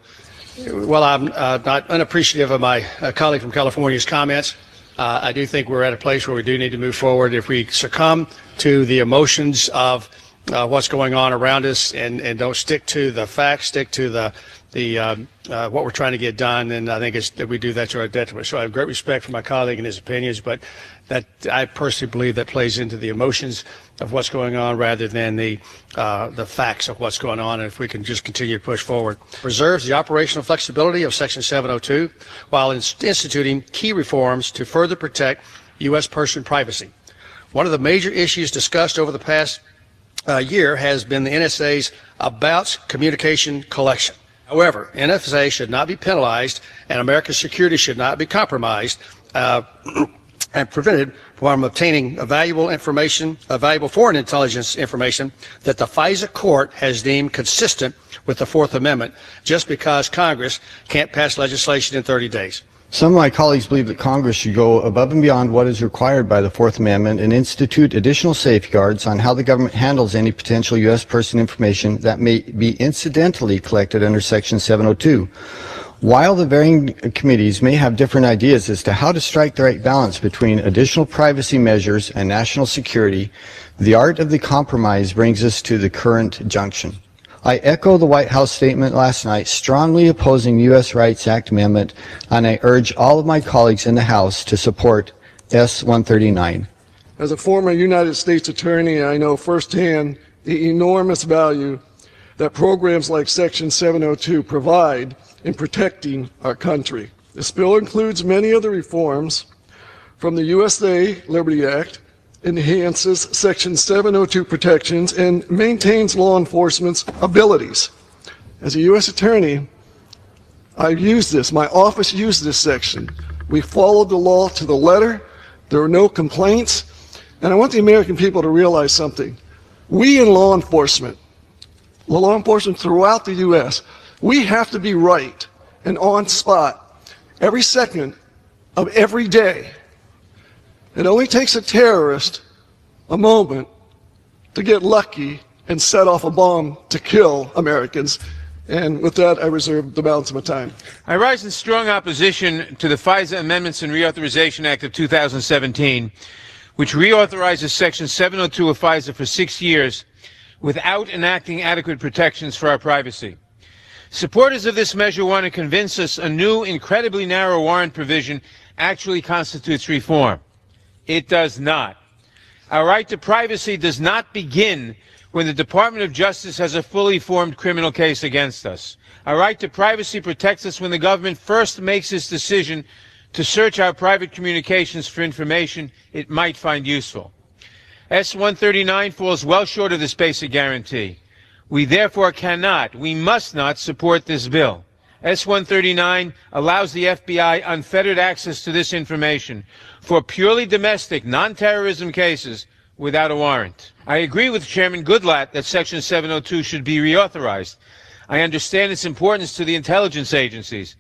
Well, I'm not unappreciative of my colleague from California's comments. I do think we're at a place where we do need to move forward. If we succumb to the emotions of what's going on around us and don't stick to the facts, stick to the what we're trying to get done, and I think it's that we do that to our detriment. So I have great respect for my colleague and his opinions, but that I personally believe that plays into the emotions of what's going on rather than the facts of what's going on. And if we can just continue to push forward, preserves the operational flexibility of Section 702 while instituting key reforms to further protect U.S. person privacy. One of the major issues discussed over the past year has been the NSA's about communication collection. However, NSA should not be penalized, and American security should not be compromised and prevented from obtaining valuable foreign intelligence information that the FISA court has deemed consistent with the Fourth Amendment, just because Congress can't pass legislation in 30 days. Some of my colleagues believe that Congress should go above and beyond what is required by the Fourth Amendment and institute additional safeguards on how the government handles any potential U.S. person information that may be incidentally collected under Section 702. While the varying committees may have different ideas as to how to strike the right balance between additional privacy measures and national security, the art of the compromise brings us to the current junction. I echo the White House statement last night, strongly opposing the U.S. Rights Act amendment, and I urge all of my colleagues in the House to support S-139. As a former United States attorney, I know firsthand the enormous value that programs like Section 702 provide in protecting our country. This bill includes many of the reforms from the USA Liberty Act, enhances Section 702 protections, and maintains law enforcement's abilities. As a U.S. attorney, I've used this. My office used this section. We followed the law to the letter. There were no complaints. And I want the American people to realize something. We in law enforcement throughout the U.S., we have to be right and on spot every second of every day. It only takes a terrorist a moment to get lucky and set off a bomb to kill Americans. And with that, I reserve the balance of my time. I rise in strong opposition to the FISA Amendments and Reauthorization Act of 2017, which reauthorizes Section 702 of FISA for 6 years without enacting adequate protections for our privacy. Supporters of this measure want to convince us a new, incredibly narrow warrant provision actually constitutes reform. It does not. Our right to privacy does not begin when the Department of Justice has a fully formed criminal case against us. Our right to privacy protects us when the government first makes its decision to search our private communications for information it might find useful. S-139 falls well short of this basic guarantee. We therefore we must not support this bill. S-139 allows the FBI unfettered access to this information for purely domestic, non-terrorism cases without a warrant. I agree with Chairman Goodlatte that Section 702 should be reauthorized. I understand its importance to the intelligence agencies.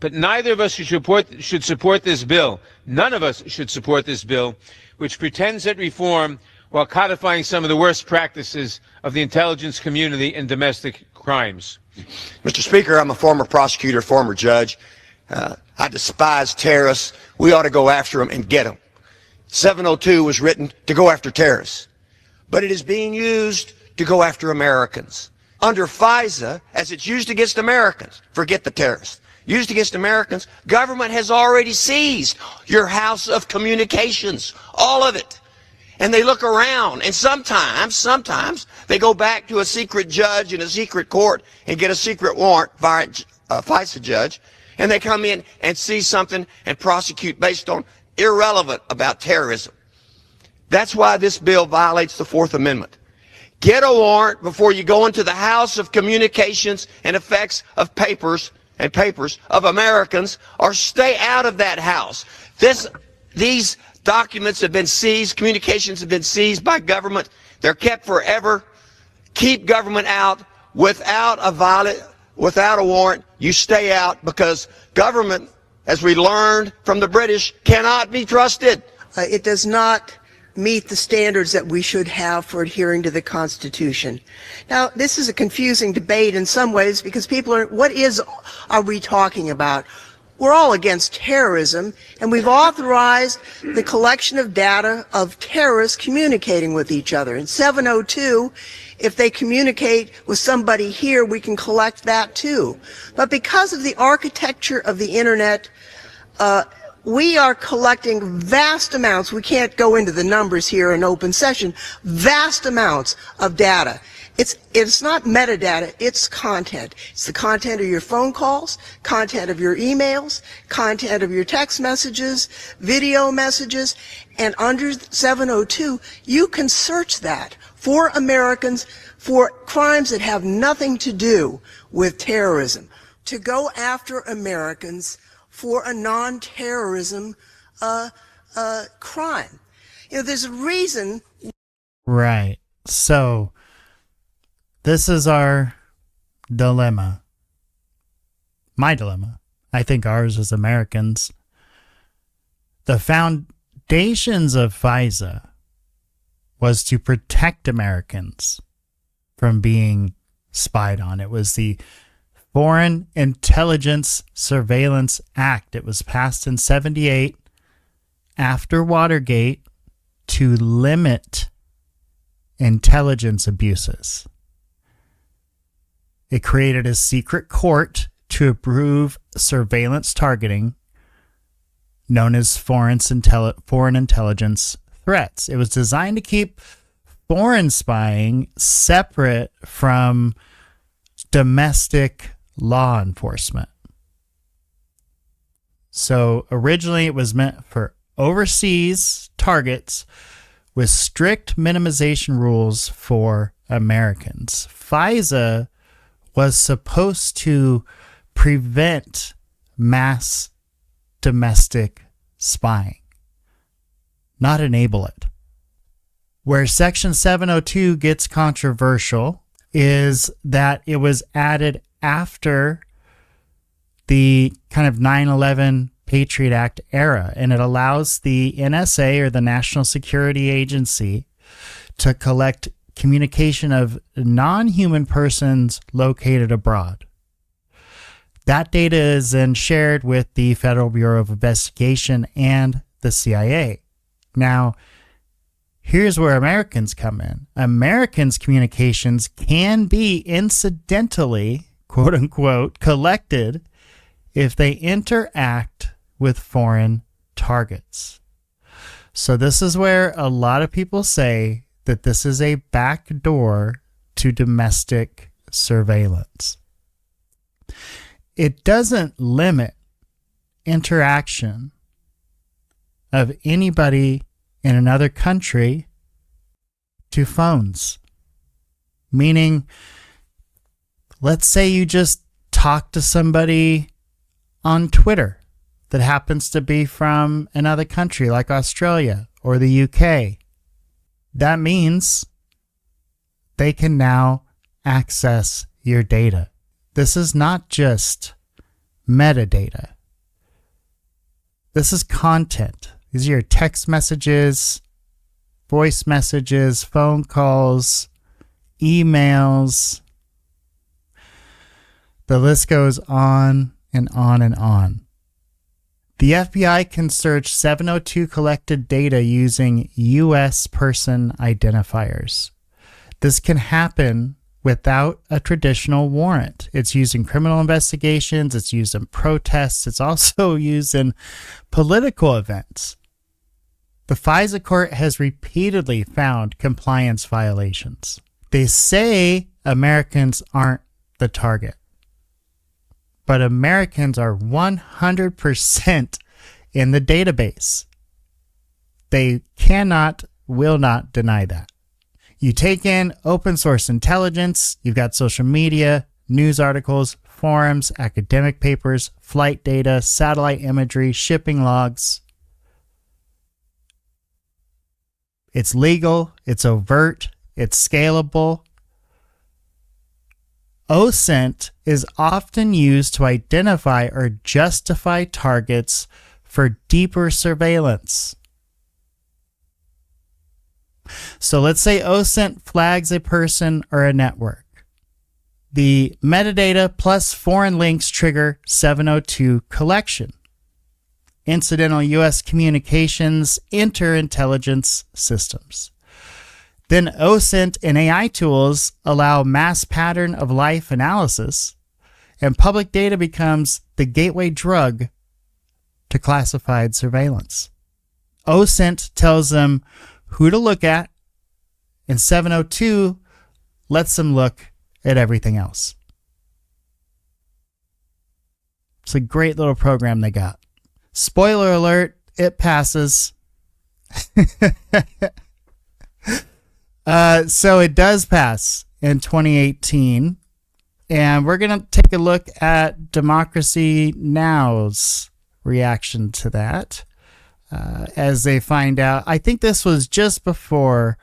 But neither of us should support this bill. None of us should support this bill, which pretends at reform while codifying some of the worst practices of the intelligence community in domestic crimes. Mr. Speaker, I'm a former prosecutor, former judge. I despise terrorists. We ought to go after them and get them. 702 was written to go after terrorists, but it is being used to go after Americans. Under FISA, as it's used against Americans, forget the terrorists, used against Americans, government has already seized your house of communications, all of it. And they look around, and sometimes they go back to a secret judge in a secret court and get a secret warrant by a FISA judge, and they come in and see something and prosecute based on irrelevant about terrorism. That's why this bill violates the Fourth Amendment. Get a warrant before you go into the house of communications and effects of papers of Americans, or stay out of that house. These documents have been seized, communications have been seized by government. They're kept forever. Keep government out. Without a warrant, you stay out, because government, as we learned from the British, cannot be trusted. It does not meet the standards that we should have for adhering to the Constitution. Now, this is a confusing debate in some ways, because people are we talking about? We're all against terrorism, and we've authorized the collection of data of terrorists communicating with each other. And 702 If they communicate with somebody here, we can collect that too. But because of the architecture of the internet, we are collecting vast amounts. We can't go into the numbers here in open session. Vast amounts of data. It's not metadata, it's content. It's the content of your phone calls, content of your emails, content of your text messages, video messages, and under 702, you can search that for Americans for crimes that have nothing to do with terrorism, to go after Americans for a non-terrorism crime. You know, there's a reason. Right. So this is our dilemma. My dilemma. I think ours as Americans. The foundations of FISA was to protect Americans from being spied on. It was the Foreign Intelligence Surveillance Act. It was passed in 78 after Watergate to limit intelligence abuses. It created a secret court to approve surveillance targeting known as foreign intelligence threats. It was designed to keep foreign spying separate from domestic law enforcement. So originally it was meant for overseas targets with strict minimization rules for Americans. FISA was supposed to prevent mass domestic spying, not enable it. Where Section 702 gets controversial is that it was added after the kind of 9/11 Patriot Act era, and it allows the NSA, or the National Security Agency, to collect communication of non-human persons located abroad. That data is then shared with the Federal Bureau of Investigation and the CIA. Now, here's where Americans come in. Americans' communications can be incidentally, quote unquote, collected if they interact with foreign targets. So this is where a lot of people say that this is a backdoor to domestic surveillance. It doesn't limit interaction of anybody in another country to phones. Meaning, let's say you just talk to somebody on Twitter that happens to be from another country like Australia or the UK. That means they can now access your data. This is not just metadata. This is content. These are your text messages, voice messages, phone calls, emails. The list goes on and on and on. The FBI can search 702 collected data using U.S. person identifiers. This can happen without a traditional warrant. It's used in criminal investigations, it's used in protests, it's also used in political events. The FISA court has repeatedly found compliance violations. They say Americans aren't the target, but Americans are 100% in the database. They cannot, will not deny that. You take in open source intelligence, you've got social media, news articles, forums, academic papers, flight data, satellite imagery, shipping logs. It's legal, it's overt, it's scalable. OSINT is often used to identify or justify targets for deeper surveillance. So let's say OSINT flags a person or a network. The metadata plus foreign links trigger 702 collection. Incidental U.S. communications interintelligence systems. Then OSINT and AI tools allow mass pattern of life analysis, and public data becomes the gateway drug to classified surveillance. OSINT tells them who to look at, and 702 lets them look at everything else. It's a great little program they got. Spoiler alert, it passes. So it does pass in 2018. And we're going to take a look at Democracy Now's reaction to that as they find out. I think this was just before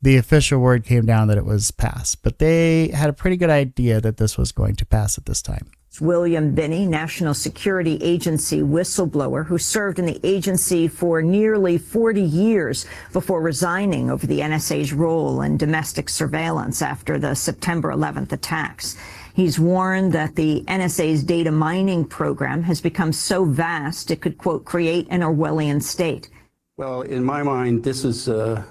the official word came down that it was passed, but they had a pretty good idea that this was going to pass at this time. William Binney, National Security Agency whistleblower who served in the agency for nearly 40 years before resigning over the NSA's role in domestic surveillance after the September 11th attacks. He's warned that the NSA's data mining program has become so vast it could, quote, create an Orwellian state. Well, in my mind, this is a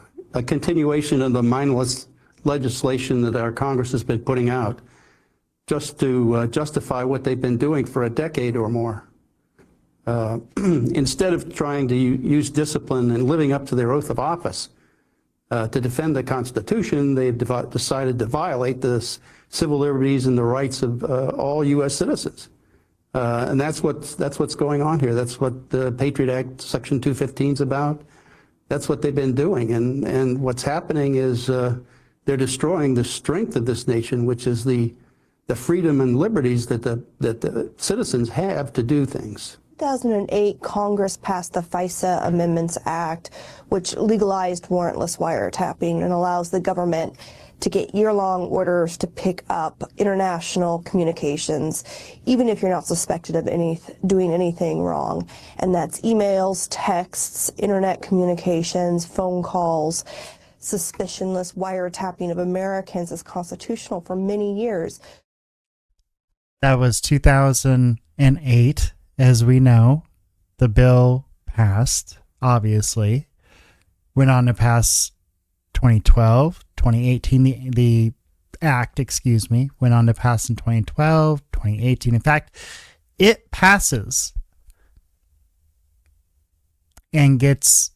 continuation of the mindless legislation that our Congress has been putting out just to justify what they've been doing for a decade or more. Instead of trying to use discipline and living up to their oath of office to defend the Constitution, they've decided to violate the civil liberties and the rights of all U.S. citizens. And that's what's going on here. That's what the Patriot Act Section 215 is about. That's what they've been doing. And what's happening is they're destroying the strength of this nation, which is the freedom and liberties that the citizens have to do things. 2008, Congress passed the FISA Amendments Act, which legalized warrantless wiretapping and allows the government to get year-long orders to pick up international communications, even if you're not suspected of doing anything wrong. And that's emails, texts, internet communications, phone calls. Suspicionless wiretapping of Americans is constitutional for many years. That was 2008, as we know. The bill passed, obviously. Went on to pass 2012, 2018. The act, went on to pass in 2012, 2018. In fact, it passes and gets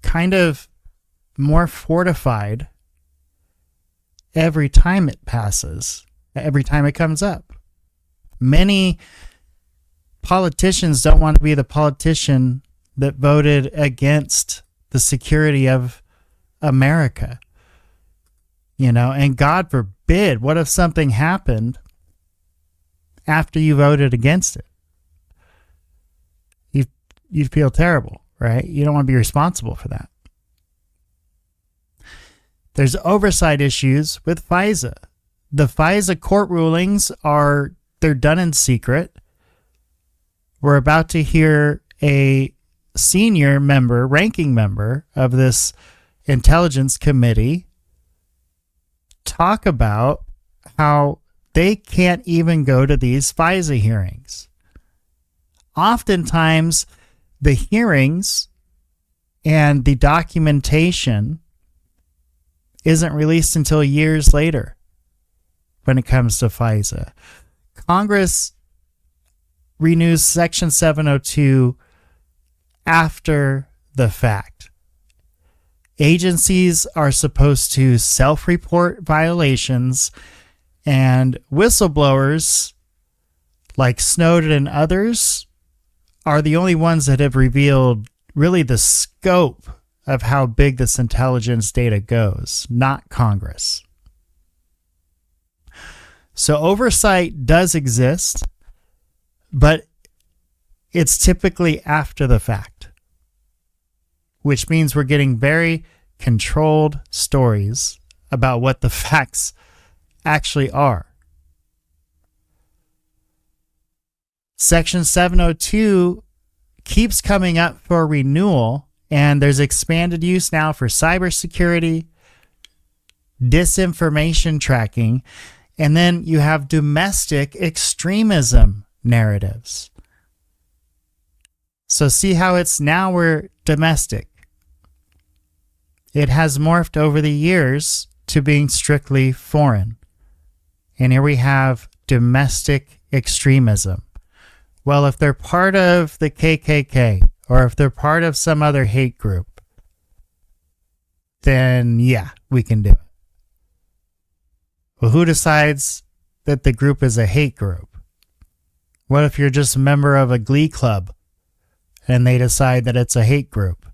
kind of more fortified every time it passes. Every time it comes up. Many politicians don't want to be the politician that voted against the security of America. You know, and God forbid, what if something happened after you voted against it? You'd feel terrible, right? You don't want to be responsible for that. There's oversight issues with FISA. The FISA court rulings they're done in secret. We're about to hear a senior member, ranking member of this Intelligence Committee talk about how they can't even go to these FISA hearings. Oftentimes, the hearings and the documentation isn't released until years later. When it comes to FISA, Congress renews Section 702 after the fact. Agencies are supposed to self-report violations, and whistleblowers like Snowden and others are the only ones that have revealed really the scope of how big this intelligence data goes, not Congress. So oversight does exist, but it's typically after the fact, which means we're getting very controlled stories about what the facts actually are. Section 702 keeps coming up for renewal, and there's expanded use now for cybersecurity, disinformation tracking, and then you have domestic extremism narratives. So see how it's now we're domestic. it has morphed over the years to being strictly foreign. And here we have domestic extremism. Well, if they're part of the KKK or if they're part of some other hate group, then yeah, we can do it. Well, who decides that the group is a hate group? What if you're just a member of a glee club and they decide that it's a hate group?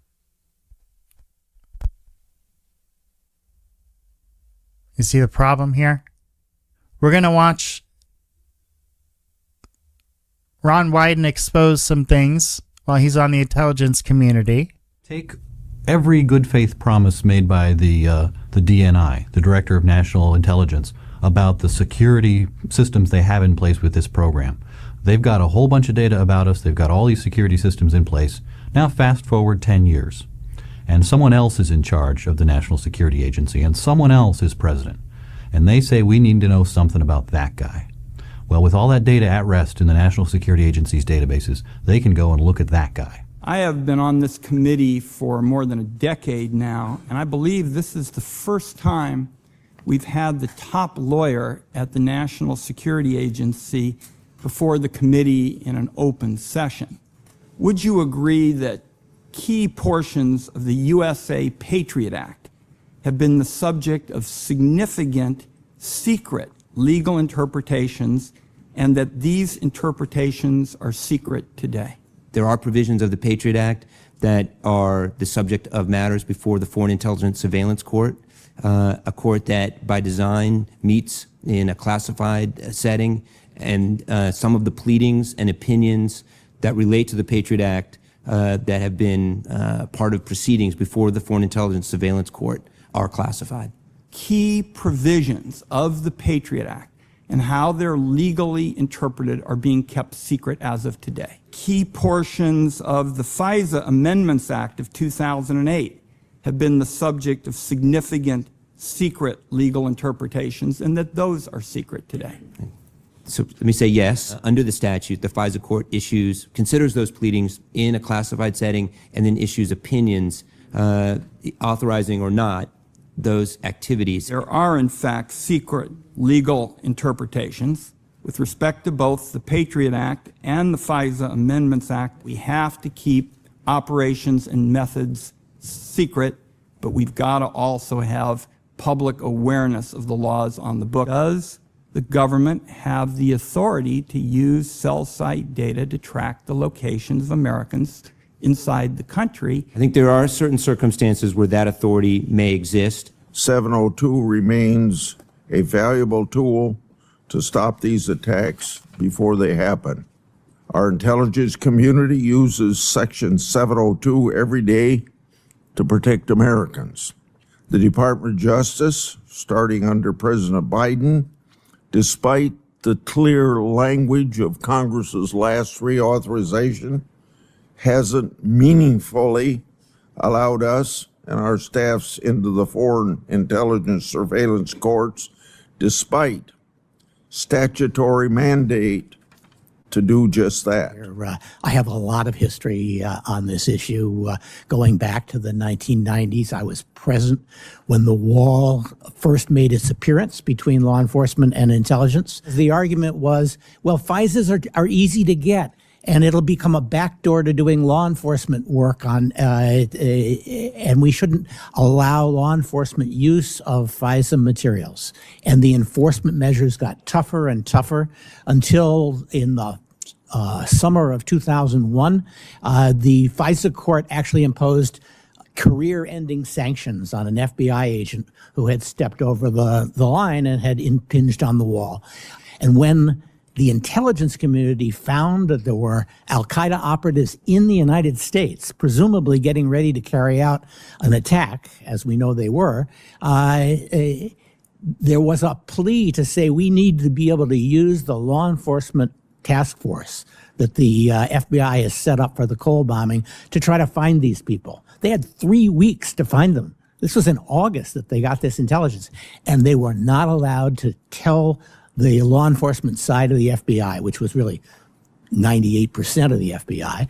You see the problem here? We're going to watch Ron Wyden expose some things while he's on the intelligence community. Take every good faith promise made by the DNI, the Director of National Intelligence, about the security systems they have in place with this program. They've got a whole bunch of data about us. They've got all these security systems in place. Now fast forward 10 years, and someone else is in charge of the National Security Agency, and someone else is president. And they say we need to know something about that guy. Well, with all that data at rest in the National Security Agency's databases, they can go and look at that guy. I have been on this committee for more than a decade now, and I believe this is the first time we've had the top lawyer at the National Security Agency before the committee in an open session. Would you agree that key portions of the USA Patriot Act have been the subject of significant secret legal interpretations, and that these interpretations are secret today? There are provisions of the Patriot Act that are the subject of matters before the Foreign Intelligence Surveillance Court, a court that by design meets in a classified setting, and some of the pleadings and opinions that relate to the Patriot Act that have been part of proceedings before the Foreign Intelligence Surveillance Court are classified. Key provisions of the Patriot Act and how they're legally interpreted are being kept secret as of today. Key portions of the FISA Amendments Act of 2008 have been the subject of significant secret legal interpretations, and that those are secret today. So let me say yes. Under the statute, the FISA court considers those pleadings in a classified setting and then issues opinions authorizing or not those activities. There are, in fact, secret legal interpretations with respect to both the Patriot Act and the FISA Amendments Act. We have to keep operations and methods secret, but we've got to also have public awareness of the laws on the book. Does the government have the authority to use cell site data to track the locations of Americans inside the country? I think there are certain circumstances where that authority may exist. 702 remains a valuable tool to stop these attacks before they happen. Our intelligence community uses Section 702 every day to protect Americans. The Department of Justice, starting under President Biden, despite the clear language of Congress's last reauthorization, hasn't meaningfully allowed us and our staffs into the foreign intelligence surveillance courts, despite statutory mandate to do just that. I have a lot of history on this issue. Going back to the 1990s, I was present when the wall first made its appearance between law enforcement and intelligence. The argument was, well, FISAs are easy to get, and it'll become a backdoor to doing law enforcement work on, and we shouldn't allow law enforcement use of FISA materials. And the enforcement measures got tougher and tougher until in the summer of 2001, the FISA court actually imposed career-ending sanctions on an FBI agent who had stepped over the line and had impinged on the wall. And when the intelligence community found that there were al-Qaeda operatives in the United States, presumably getting ready to carry out an attack, as we know they were, there was a plea to say we need to be able to use the law enforcement task force that the FBI has set up for the Cole bombing to try to find these people. They had 3 weeks to find them. This was in August that they got this intelligence, and they were not allowed to tell the law enforcement side of the FBI, which was really 98% of the FBI,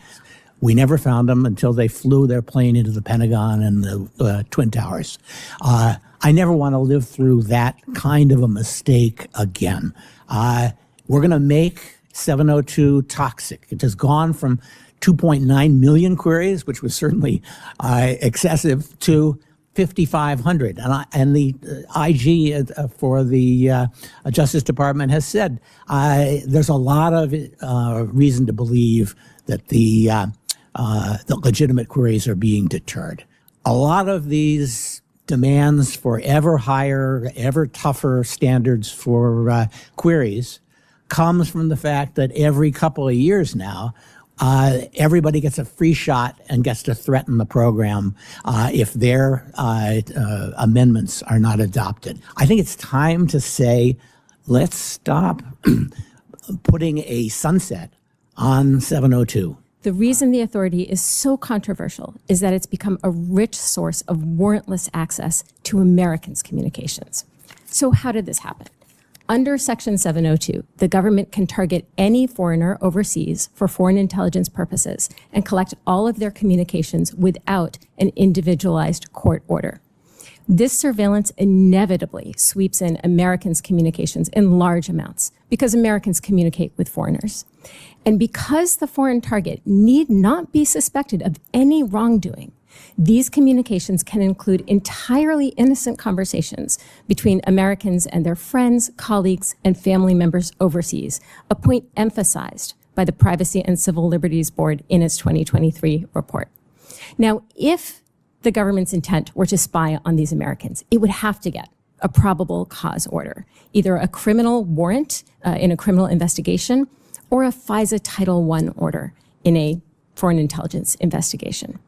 We never found them until they flew their plane into the Pentagon and the Twin Towers. I never want to live through that kind of a mistake again. We're going to make 702 toxic. It has gone from 2.9 million queries, which was certainly excessive, to 5,500. And the IG for the Justice Department has said there's a lot of reason to believe that the legitimate queries are being deterred. A lot of these demands for ever higher, ever tougher standards for queries comes from the fact that every couple of years now, everybody gets a free shot and gets to threaten the program if their amendments are not adopted. I think it's time to say, let's stop putting a sunset on 702. The reason the authority is so controversial is that it's become a rich source of warrantless access to Americans' communications. So how did this happen? Under Section 702, the government can target any foreigner overseas for foreign intelligence purposes and collect all of their communications without an individualized court order. This surveillance inevitably sweeps in Americans' communications in large amounts because Americans communicate with foreigners. And because the foreign target need not be suspected of any wrongdoing, these communications can include entirely innocent conversations between Americans and their friends, colleagues, and family members overseas, a point emphasized by the Privacy and Civil Liberties Board in its 2023 report. Now, if the government's intent were to spy on these Americans, it would have to get a probable cause order, either a criminal warrant in a criminal investigation or a FISA Title I order in a foreign intelligence investigation.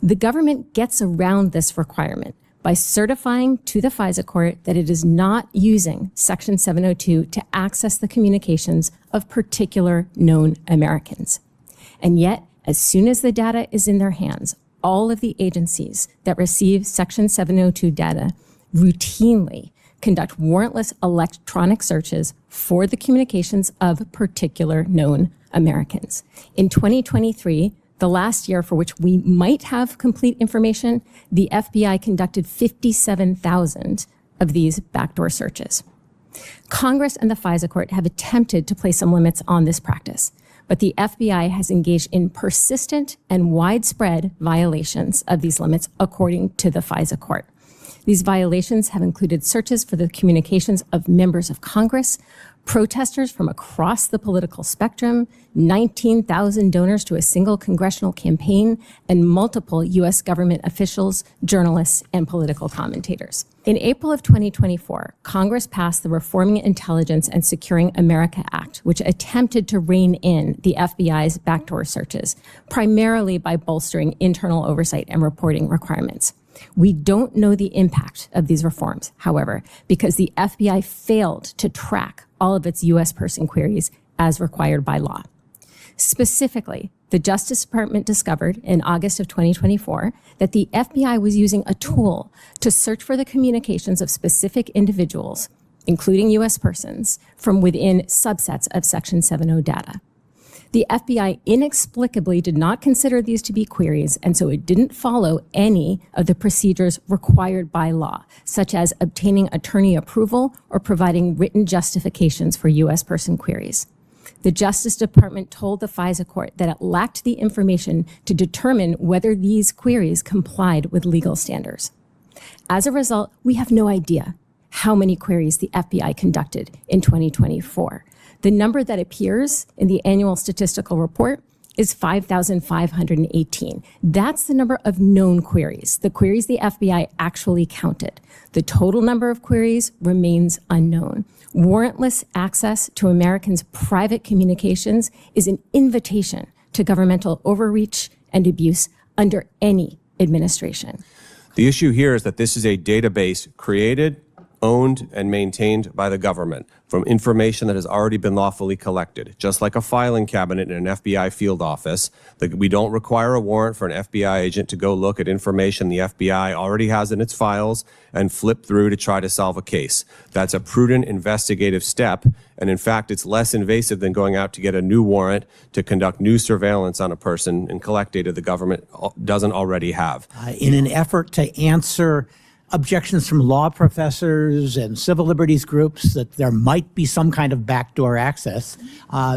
The government gets around this requirement by certifying to the FISA court that it is not using Section 702 to access the communications of particular known Americans. And yet, as soon as the data is in their hands, all of the agencies that receive Section 702 data routinely conduct warrantless electronic searches for the communications of particular known Americans. In 2023, the last year for which we might have complete information, the FBI conducted 57,000 of these backdoor searches. Congress and the FISA court have attempted to place some limits on this practice, but the FBI has engaged in persistent and widespread violations of these limits, according to the FISA court. These violations have included searches for the communications of members of Congress, protesters from across the political spectrum, 19,000 donors to a single congressional campaign, and multiple U.S. government officials, journalists, and political commentators. In April of 2024, Congress passed the Reforming Intelligence and Securing America Act, which attempted to rein in the FBI's backdoor searches, primarily by bolstering internal oversight and reporting requirements. We don't know the impact of these reforms, however, because the FBI failed to track all of its U.S. person queries as required by law. Specifically, the Justice Department discovered in August of 2024 that the FBI was using a tool to search for the communications of specific individuals, including U.S. persons, from within subsets of Section 702 data. The FBI inexplicably did not consider these to be queries, and so it didn't follow any of the procedures required by law, such as obtaining attorney approval or providing written justifications for U.S. person queries. The Justice Department told the FISA court that it lacked the information to determine whether these queries complied with legal standards. As a result, we have no idea how many queries the FBI conducted in 2024. The number that appears in the annual statistical report is 5,518. That's the number of known queries, the queries the FBI actually counted. The total number of queries remains unknown. Warrantless access to Americans' private communications is an invitation to governmental overreach and abuse under any administration. The issue here is that this is a database created owned and maintained by the government from information that has already been lawfully collected, just like a filing cabinet in an FBI field office. We don't require a warrant for an FBI agent to go look at information the FBI already has in its files and flip through to try to solve a case. That's a prudent investigative step, and in fact, it's less invasive than going out to get a new warrant to conduct new surveillance on a person and collect data the government doesn't already have. In an effort to answer objections from law professors and civil liberties groups that there might be some kind of backdoor access,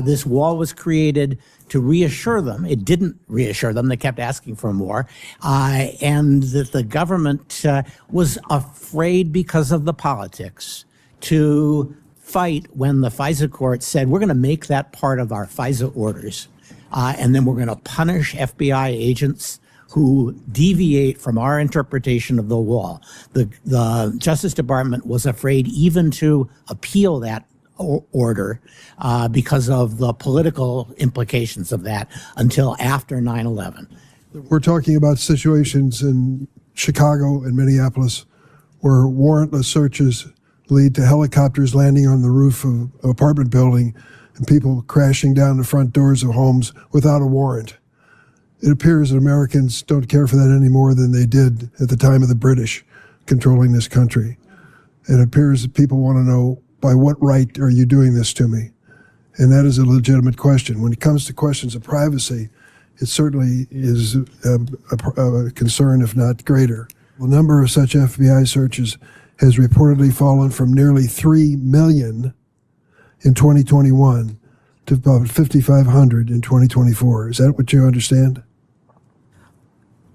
this wall was created to reassure them. It didn't reassure them. They kept asking for more. And that the government was afraid because of the politics to fight when the FISA court said, we're going to make that part of our FISA orders. And then we're going to punish FBI agents who deviate from our interpretation of the wall. The Justice Department was afraid even to appeal that order because of the political implications of that until after 9/11. We're talking about situations in Chicago and Minneapolis where warrantless searches lead to helicopters landing on the roof of an apartment building and people crashing down the front doors of homes without a warrant. It appears that Americans don't care for that any more than they did at the time of the British controlling this country. It appears that people want to know, by what right are you doing this to me? And that is a legitimate question. When it comes to questions of privacy, it certainly is a concern, if not greater. The number of such FBI searches has reportedly fallen from nearly 3 million in 2021 to about 5,500 in 2024. Is that what you understand?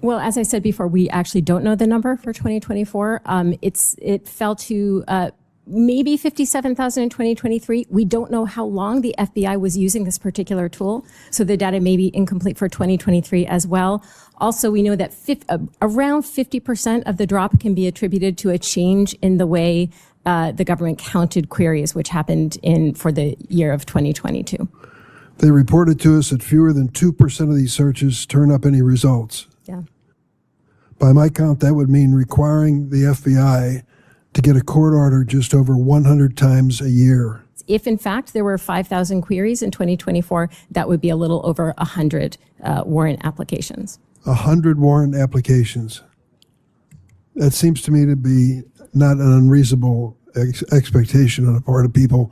Well, as I said before, we actually don't know the number for 2024. It fell to maybe 57,000 in 2023. We don't know how long the FBI was using this particular tool, so the data may be incomplete for 2023 as well. Also, we know that around 50% of the drop can be attributed to a change in the way the government counted queries, which happened for the year of 2022. They reported to us that fewer than 2% of these searches turn up any results. Yeah. By my count, that would mean requiring the FBI to get a court order just over 100 times a year. If, in fact, there were 5,000 queries in 2024, that would be a little over 100 warrant applications. 100 warrant applications. That seems to me to be not an unreasonable expectation on the part of people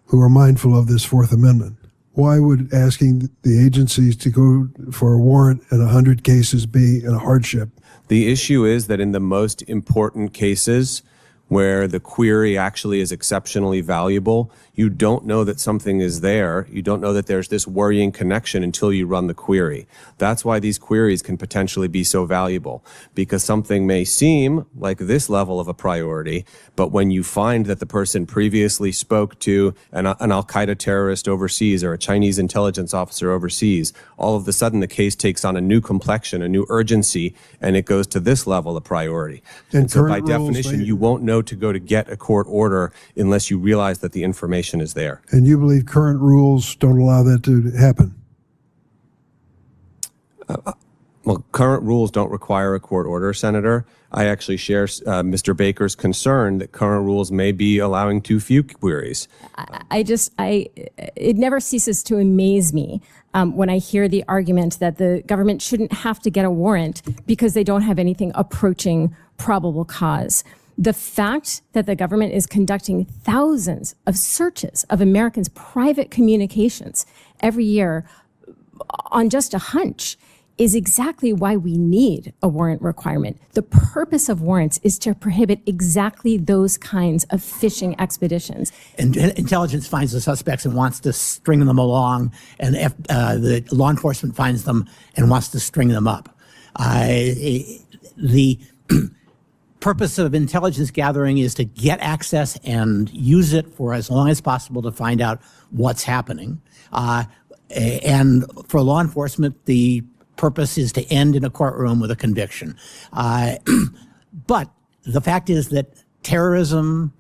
who are mindful of this Fourth Amendment. Why would asking the agencies to go for a warrant in 100 cases be a hardship? The issue is that in the most important cases where the query actually is exceptionally valuable, you don't know that something is there. You don't know that there's this worrying connection until you run the query. That's why these queries can potentially be so valuable, because something may seem like this level of a priority, but when you find that the person previously spoke to an Al-Qaeda terrorist overseas or a Chinese intelligence officer overseas, all of a sudden the case takes on a new complexion, a new urgency, and it goes to this level of priority. And so by definition, you won't know to go to get a court order unless you realize that the information is there. And you believe current rules don't allow that to happen? Well, current rules don't require a court order, Senator. I actually share Mr. Baker's concern that current rules may be allowing too few queries. It never ceases to amaze me when I hear the argument that the government shouldn't have to get a warrant because they don't have anything approaching probable cause. The fact that the government is conducting thousands of searches of Americans' private communications every year on just a hunch is exactly why we need a warrant requirement. The purpose of warrants is to prohibit exactly those kinds of fishing expeditions. And intelligence finds the suspects and wants to string them along, and the law enforcement finds them and wants to string them up. The purpose of intelligence gathering is to get access and use it for as long as possible to find out what's happening. And for law enforcement, the purpose is to end in a courtroom with a conviction. But the fact is that terrorism,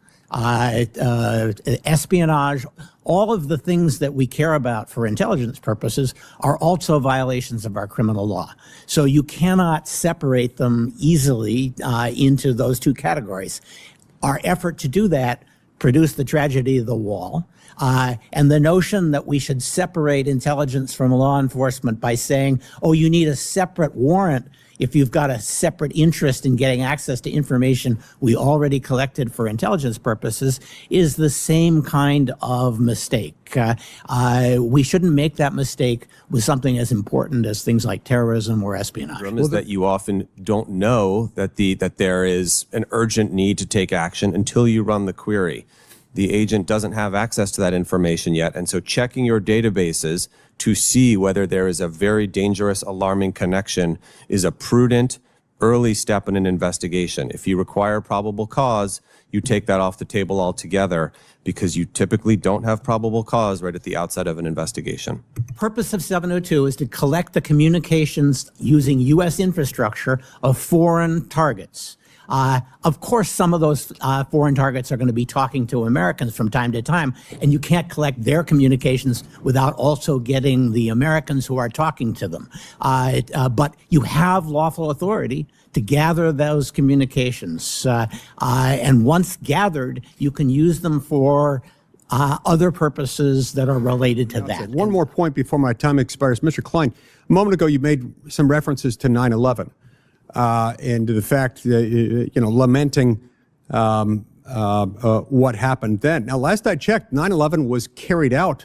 espionage, all of the things that we care about for intelligence purposes are also violations of our criminal law. So you cannot separate them easily into those two categories. our effort to do that produced the tragedy of the wall. And the notion that we should separate intelligence from law enforcement by saying, oh, you need a separate warrant if you've got a separate interest in getting access to information we already collected for intelligence purposes is the same kind of mistake. We shouldn't make that mistake with something as important as things like terrorism or espionage. The problem is that you often don't know that there is an urgent need to take action until you run the query. The agent doesn't have access to that information yet, and so checking your databases to see whether there is a very dangerous, alarming connection is a prudent, early step in an investigation. If you require probable cause, you take that off the table altogether because you typically don't have probable cause right at the outset of an investigation. The purpose of 702 is to collect the communications using U.S. infrastructure of foreign targets. Of course, some of those foreign targets are going to be talking to Americans from time to time, and you can't collect their communications without also getting the Americans who are talking to them. But you have lawful authority to gather those communications. And once gathered, you can use them for other purposes that are related to that. One more point before my time expires. Mr. Klein, a moment ago you made some references to 9/11. And to the fact that, lamenting what happened then. Now, last I checked, 9/11 was carried out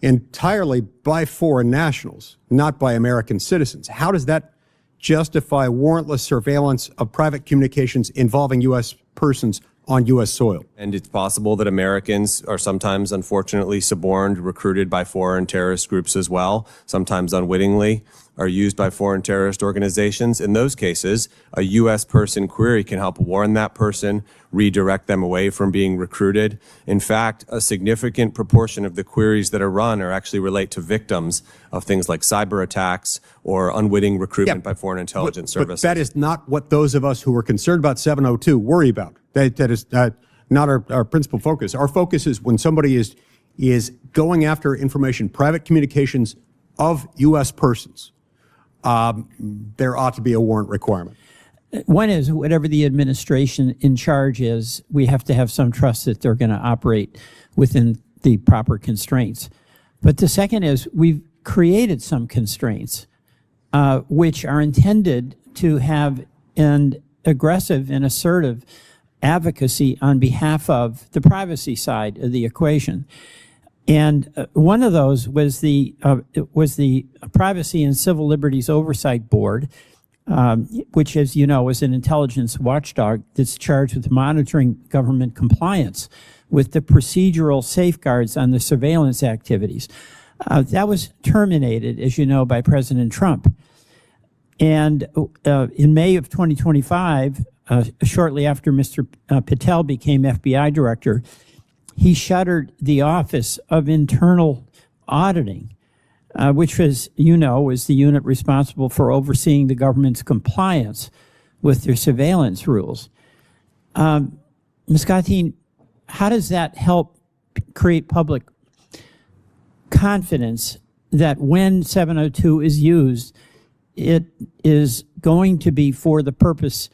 entirely by foreign nationals, not by American citizens. How does that justify warrantless surveillance of private communications involving U.S. persons on U.S. soil? And it's possible that Americans are sometimes, unfortunately, suborned, recruited by foreign terrorist groups as well, sometimes unwittingly, are used by foreign terrorist organizations. In those cases, a U.S. person query can help warn that person, redirect them away from being recruited. In fact, a significant proportion of the queries that are run are actually relate to victims of things like cyber attacks or unwitting recruitment by foreign intelligence services. But that is not what those of us who are concerned about 702 worry about. That is not our principal focus. Our focus is when somebody is going after information, private communications of U.S. persons. There ought to be a warrant requirement. One is whatever the administration in charge is, we have to have some trust that they're going to operate within the proper constraints. But the second is we've created some constraints which are intended to have an aggressive and assertive advocacy on behalf of the privacy side of the equation. And one of those was the Privacy and Civil Liberties Oversight Board, which, as you know, is an intelligence watchdog that's charged with monitoring government compliance with the procedural safeguards on the surveillance activities. That was terminated, as you know, by President Trump. And in May of 2025, shortly after Mr. Patel became FBI director, he shuttered the Office of Internal Auditing, which was, was the unit responsible for overseeing the government's compliance with their surveillance rules. Ms. Gattine, how does that help create public confidence that when 702 is used, it is going to be for the purpose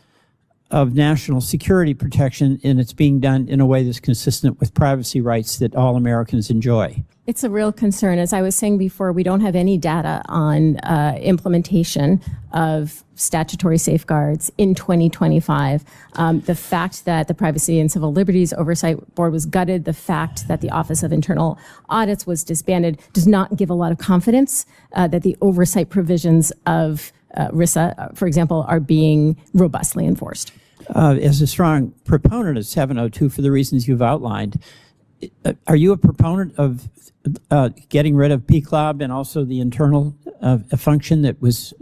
of national security protection, and it's being done in a way that's consistent with privacy rights that all Americans enjoy? It's a real concern. As I was saying before, we don't have any data on implementation of statutory safeguards in 2025. The fact that the Privacy and Civil Liberties Oversight Board was gutted, the fact that the Office of Internal Audits was disbanded does not give a lot of confidence that the oversight provisions of RISA, for example, are being robustly enforced. As a strong proponent of 702 for the reasons you've outlined, are you a proponent of getting rid of PCLOB and also the internal function that was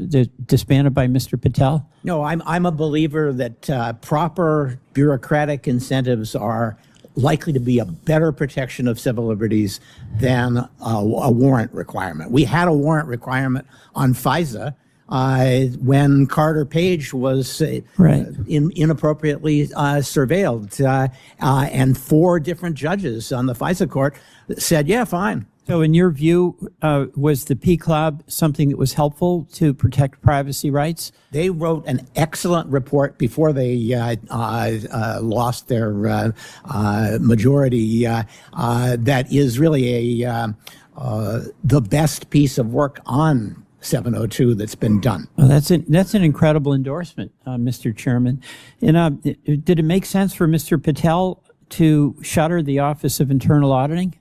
disbanded by Mr. Patel? No, I'm a believer that proper bureaucratic incentives are likely to be a better protection of civil liberties than a warrant requirement. We had a warrant requirement on FISA when Carter Page was inappropriately surveilled. And 4 different judges on the FISA court said, yeah, fine, So in your view, was the PCLOB something that was helpful to protect privacy rights? They wrote an excellent report before they lost their majority that is really the best piece of work on 702 that's been done. Well, that's an incredible endorsement, Mr. Chairman. And did it make sense for Mr. Patel to shutter the Office of Internal Auditing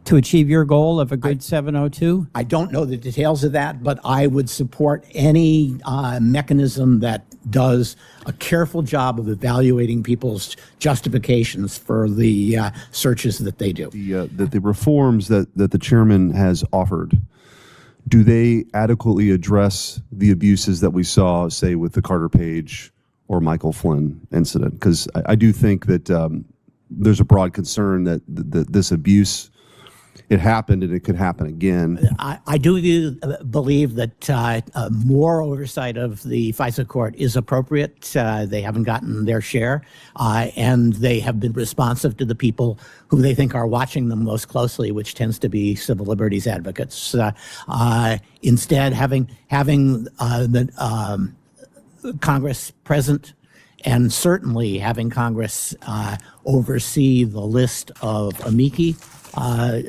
to achieve your goal of a good 702? I don't know the details of that, but I would support any mechanism that does a careful job of evaluating people's justifications for the searches that they do. The reforms that the chairman has offered, do they adequately address the abuses that we saw, say, with the Carter Page or Michael Flynn incident? Because I do think that there's a broad concern that this abuse, it happened and it could happen again. I do believe that more oversight of the FISA court is appropriate. They haven't gotten their share, and they have been responsive to the people who they think are watching them most closely, which tends to be civil liberties advocates. Instead, having the Congress present, and certainly having Congress oversee the list of amici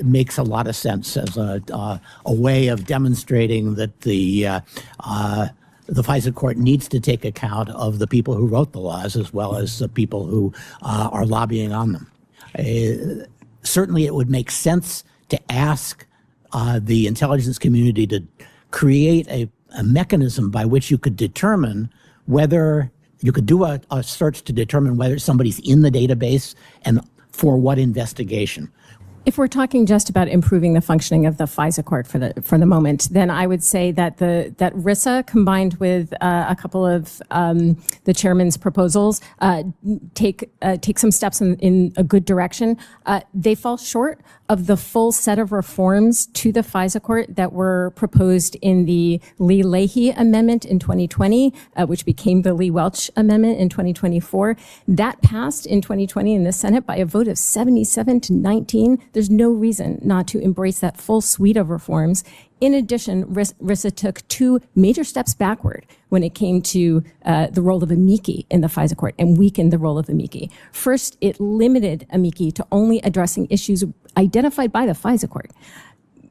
makes a lot of sense as a way of demonstrating that the FISA court needs to take account of the people who wrote the laws as well as the people who are lobbying on them. Certainly it would make sense to ask the intelligence community to create a mechanism by which you could determine whether you could do a search to determine whether somebody's in the database and for what investigation. If we're talking just about improving the functioning of the FISA court for the moment, then I would say that that RISA combined with a couple of the chairman's proposals take some steps in a good direction. They fall short of the full set of reforms to the FISA court that were proposed in the Lee-Leahy Amendment in 2020, which became the Lee-Welch Amendment in 2024. That passed in 2020 in the Senate by a vote of 77-19. There's no reason not to embrace that full suite of reforms. In addition, RISA took two major steps backward when it came to the role of amici in the FISA court and weakened the role of amici. First, it limited amici to only addressing issues identified by the FISA court.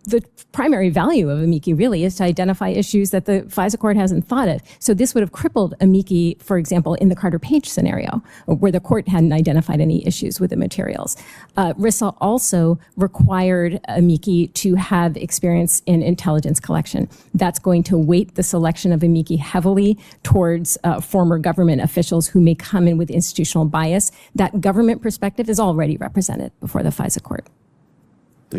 The primary value of amici really is to identify issues that the FISA court hasn't thought of. So this would have crippled amici, for example, in the Carter Page scenario, where the court hadn't identified any issues with the materials. RISA also required amici to have experience in intelligence collection. That's going to weight the selection of amici heavily towards former government officials who may come in with institutional bias. That government perspective is already represented before the FISA court.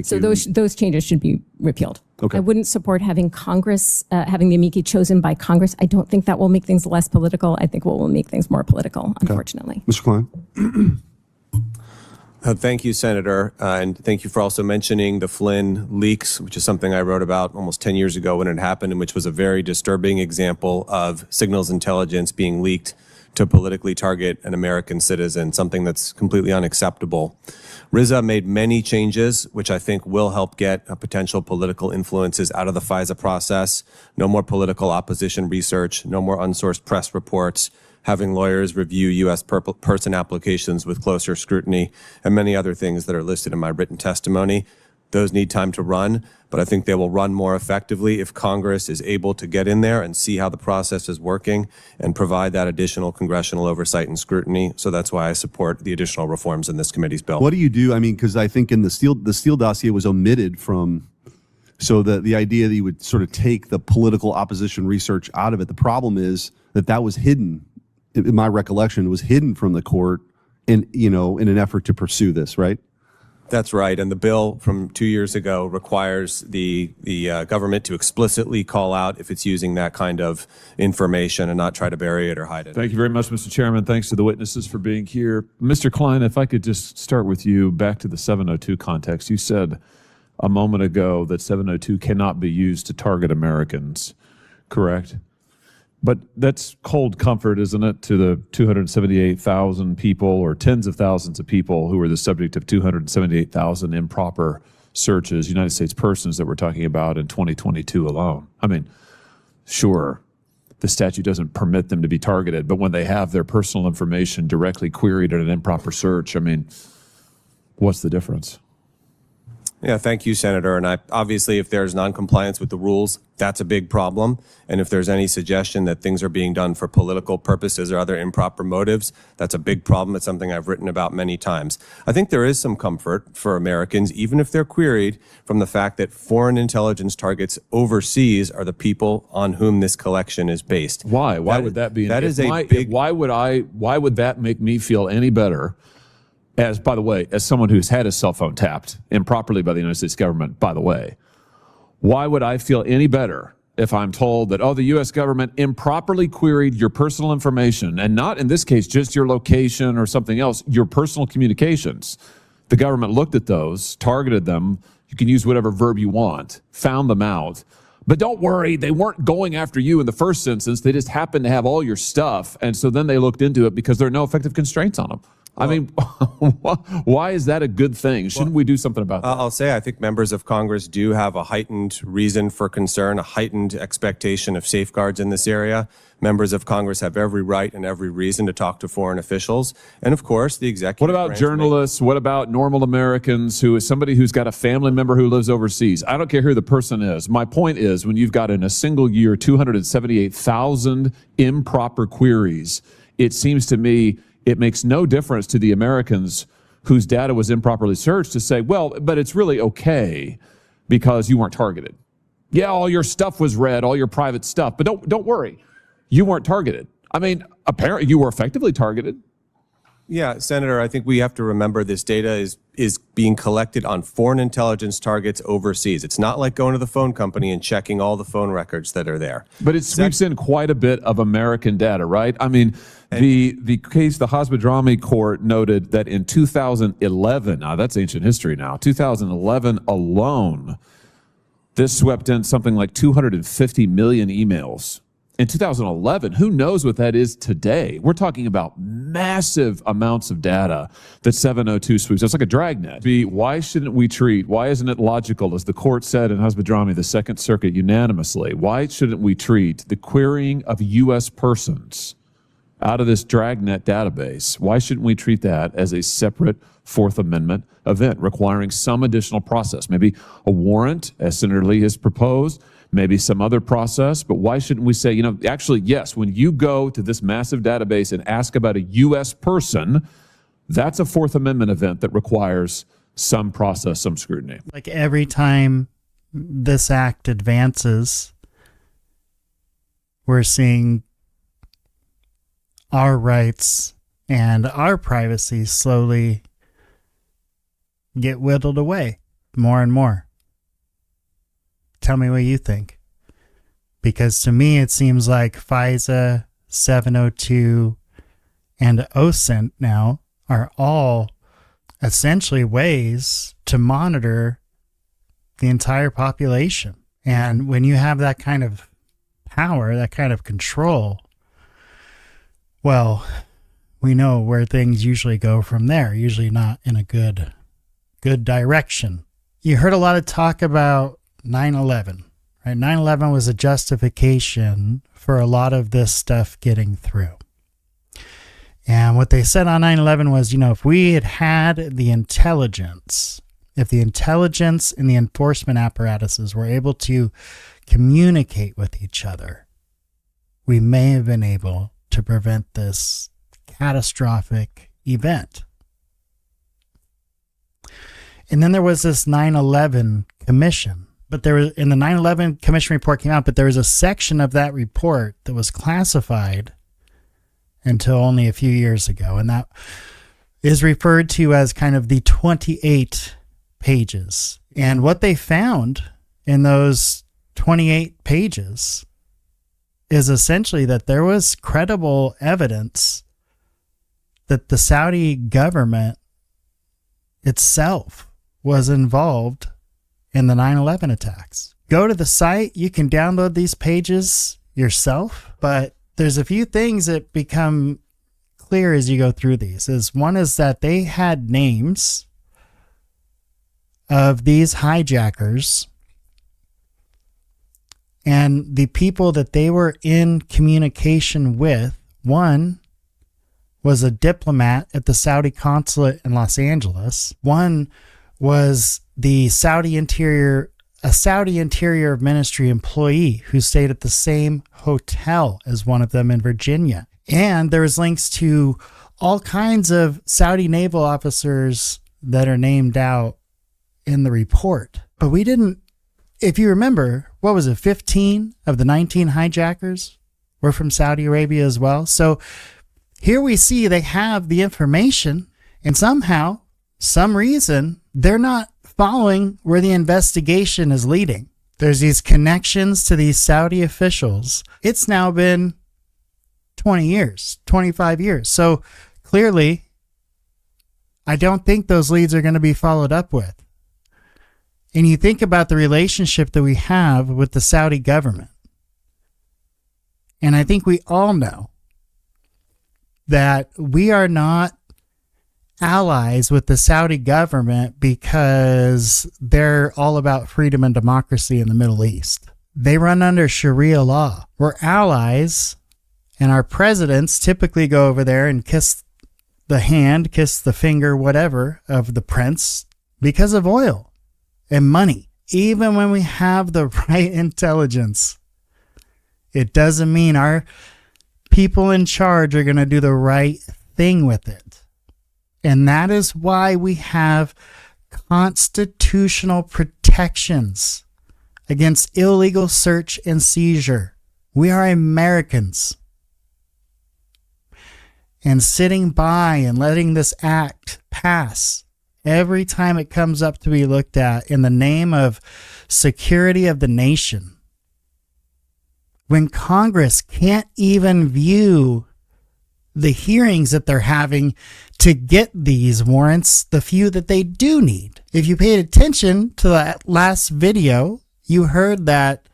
So those changes should be repealed. Okay. I wouldn't support having Congress, having the amici chosen by Congress. I don't think that will make things less political. I think what will make things more political, unfortunately. Mr. Klein? Thank you, Senator. And thank you for also mentioning the Flynn leaks, which is something I wrote about almost 10 years ago when it happened, and which was a very disturbing example of signals intelligence being leaked to politically target an American citizen, something that's completely unacceptable. RISA made many changes, which I think will help get potential political influences out of the FISA process. No more political opposition research, no more unsourced press reports, having lawyers review U.S. person applications with closer scrutiny, and many other things that are listed in my written testimony. Those need time to run, but I think they will run more effectively if Congress is able to get in there and see how the process is working and provide that additional congressional oversight and scrutiny. So that's why I support the additional reforms in this committee's bill. What do you do? I mean, because I think in the Steele dossier was omitted from, so the idea that you would sort of take the political opposition research out of it. The problem is that was hidden, in my recollection, was hidden from the court in an effort to pursue this, right? That's right, and the bill from 2 years ago requires the government to explicitly call out if it's using that kind of information and not try to bury it or hide it. Thank you very much, Mr. Chairman. Thanks to the witnesses for being here. Mr. Klein, if I could just start with you back to the 702 context. You said a moment ago that 702 cannot be used to target Americans, correct? But that's cold comfort, isn't it, to the 278,000 people or tens of thousands of people who were the subject of 278,000 improper searches, United States persons that we're talking about in 2022 alone. I mean, sure, the statute doesn't permit them to be targeted, but when they have their personal information directly queried in an improper search, I mean, what's the difference? Yeah, thank you, Senator. And obviously, if there's noncompliance with the rules, that's a big problem. And if there's any suggestion that things are being done for political purposes or other improper motives, that's a big problem. It's something I've written about many times. I think there is some comfort for Americans, even if they're queried, from the fact that foreign intelligence targets overseas are the people on whom this collection is based. Why? Why would that be? That is a big. Why would that make me feel any better? As, by the way, as someone who's had his cell phone tapped improperly by the United States government, by the way, why would I feel any better if I'm told that, oh, the U.S. government improperly queried your personal information, and not in this case just your location or something else, your personal communications. The government looked at those, targeted them. You can use whatever verb you want, found them out. But don't worry, they weren't going after you in the first instance. They just happened to have all your stuff. And so then they looked into it because there are no effective constraints on them. I mean, why is that a good thing? Shouldn't we do something about that? I'll say I think members of Congress do have a heightened reason for concern, a heightened expectation of safeguards in this area. Members of Congress have every right and every reason to talk to foreign officials. And of course, the executive What about journalists? What about normal Americans who is somebody who's got a family member who lives overseas? I don't care who the person is. My point is, when you've got in a single year 278,000 improper queries, it seems to me it makes no difference to the Americans whose data was improperly searched to say, well, but it's really okay because you weren't targeted. Yeah, all your stuff was read, all your private stuff, but don't worry, you weren't targeted. I mean, apparently you were effectively targeted. Yeah, Senator, I think we have to remember this data is being collected on foreign intelligence targets overseas. It's not like going to the phone company and checking all the phone records that are there. But it sweeps in quite a bit of American data, right? I mean, the case, the Hasbadrami court noted that in 2011, now that's ancient history now, 2011 alone, this swept in something like 250 million emails. In 2011, who knows what that is today? We're talking about massive amounts of data that 702 sweeps. It's like a dragnet. Why shouldn't we treat, why isn't it logical, as the court said in Hasbadrami, the Second Circuit unanimously, why shouldn't we treat the querying of U.S. persons out of this dragnet database, why shouldn't we treat that as a separate Fourth Amendment event requiring some additional process? Maybe a warrant, as Senator Lee has proposed, maybe some other process, but why shouldn't we say, you know, actually, yes, when you go to this massive database and ask about a U.S. person, that's a Fourth Amendment event that requires some process, some scrutiny. Like every time this act advances, we're seeing our rights and our privacy slowly get whittled away more and more. Tell me what you think. Because to me, it seems like FISA, 702, and OSINT now are all essentially ways to monitor the entire population. And when you have that kind of power, that kind of control, well, we know where things usually go from there, usually not in a good direction. You heard a lot of talk about 9/11, right? 9/11 was a justification for a lot of this stuff getting through. And what they said on 9/11 was, you know, if we had had the intelligence, if the intelligence and the enforcement apparatuses were able to communicate with each other, we may have been able to prevent this catastrophic event. And then there was this 9/11 commission. But there was, in the 9/11 commission report came out, but there was a section of that report that was classified until only a few years ago. And that is referred to as kind of the 28 pages. And what they found in those 28 pages is essentially that there was credible evidence that the Saudi government itself was involved in the 9/11 attacks. Go to the site, you can download these pages yourself, but there's a few things that become clear as you go through these. One is that they had names of these hijackers and the people that they were in communication with. One was a diplomat at the Saudi consulate in Los Angeles. One was a Saudi Interior Ministry employee who stayed at the same hotel as one of them in Virginia. And there was links to all kinds of Saudi naval officers that are named out in the report. But we didn't, if you remember, what was it, 15 of the 19 hijackers were from Saudi Arabia as well. So here we see they have the information, and somehow, some reason, they're not following where the investigation is leading. There's these connections to these Saudi officials. It's now been 20 years, 25 years. So clearly, I don't think those leads are going to be followed up with. And you think about the relationship that we have with the Saudi government. And I think we all know that we are not allies with the Saudi government because they're all about freedom and democracy in the Middle East. They run under Sharia law. We're allies, and our presidents typically go over there and kiss the hand, kiss the finger, whatever, of the prince because of oil and money. Even when we have the right intelligence, it doesn't mean our people in charge are going to do the right thing with it. And that is why we have constitutional protections against illegal search and seizure. We are Americans. And sitting by and letting this act pass every time it comes up to be looked at in the name of security of the nation, when Congress can't even view the hearings that they're having to get these warrants, the few that they do need. If you paid attention to that last video, you heard that,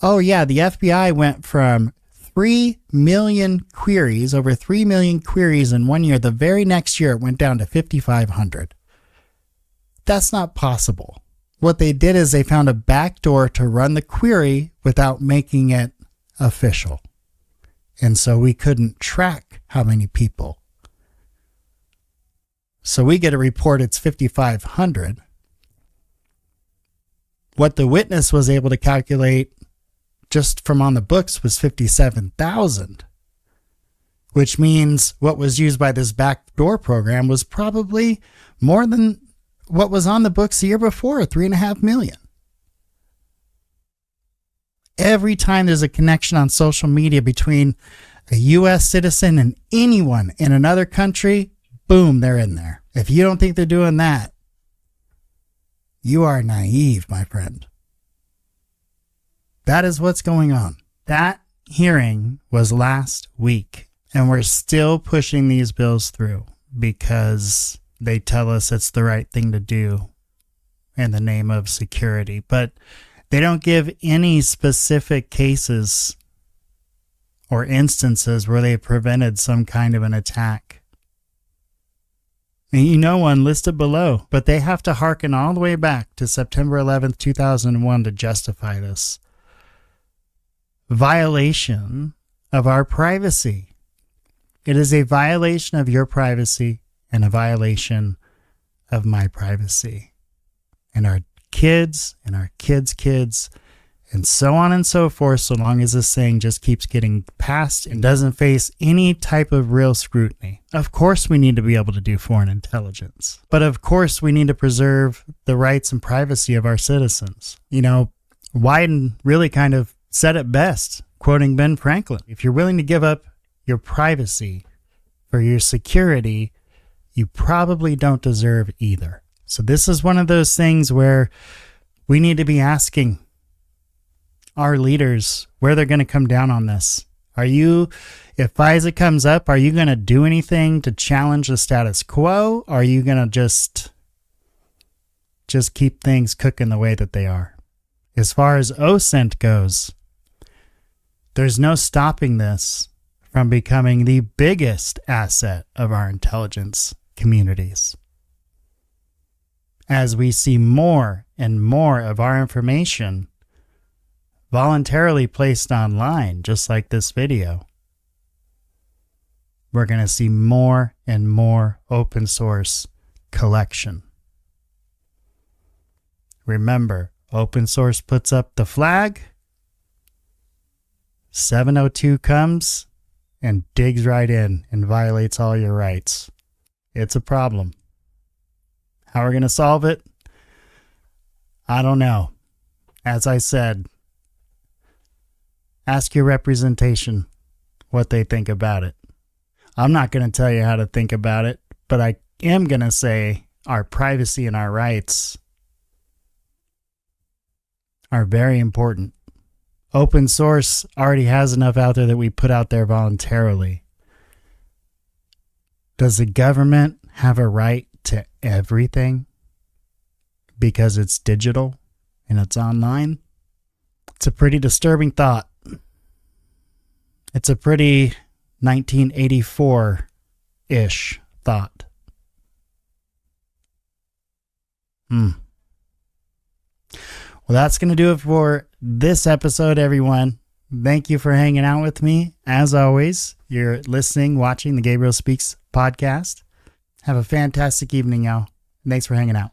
oh yeah, the FBI went from 3 million queries, over 3 million queries in 1 year. The very next year, it went down to 5,500. That's not possible. What they did is they found a backdoor to run the query without making it official. And so we couldn't track how many people. So we get a report, it's 5,500. What the witness was able to calculate just from on the books was 57,000, which means what was used by this backdoor program was probably more than what was on the books the year before, 3.5 million. Every time there's a connection on social media between a U.S. citizen and anyone in another country, boom, they're in there. If you don't think they're doing that, you are naive, my friend. That is what's going on. That hearing was last week, and we're still pushing these bills through because they tell us it's the right thing to do in the name of security. But they don't give any specific cases or instances where they prevented some kind of an attack. And you know one listed below, but they have to hearken all the way back to September 11th, 2001 to justify this violation of our privacy. It is a violation of your privacy and a violation of my privacy. And our kids and our kids' kids and so on and so forth, so long as this thing just keeps getting passed and doesn't face any type of real scrutiny. Of course we need to be able to do foreign intelligence, but of course we need to preserve the rights and privacy of our citizens. You know, Wyden really kind of said it best, quoting Ben Franklin. If you're willing to give up your privacy for your security, you probably don't deserve either. So this is one of those things where we need to be asking our leaders where they're going to come down on this. If FISA comes up, are you going to do anything to challenge the status quo? Or are you going to just keep things cooking the way that they are? As far as OSINT goes, there's no stopping this from becoming the biggest asset of our intelligence communities. as we see more and more of our information voluntarily placed online, just like this video, we're going to see more and more open source collection. Remember, open source puts up the flag, 702 comes and digs right in and violates all your rights. It's a problem. How we're going to solve it? I don't know. As I said, ask your representation what they think about it. I'm not going to tell you how to think about it, but I am going to say our privacy and our rights are very important. Open source already has enough out there that we put out there voluntarily. Does the government have a right to everything because it's digital and it's online? It's a pretty disturbing thought. It's a pretty 1984-ish thought. Well, that's going to do it for this episode, everyone. Thank you for hanging out with me. As always, you're listening, watching the Gabriel Speaks podcast. Have a fantastic evening, y'all. Thanks for hanging out.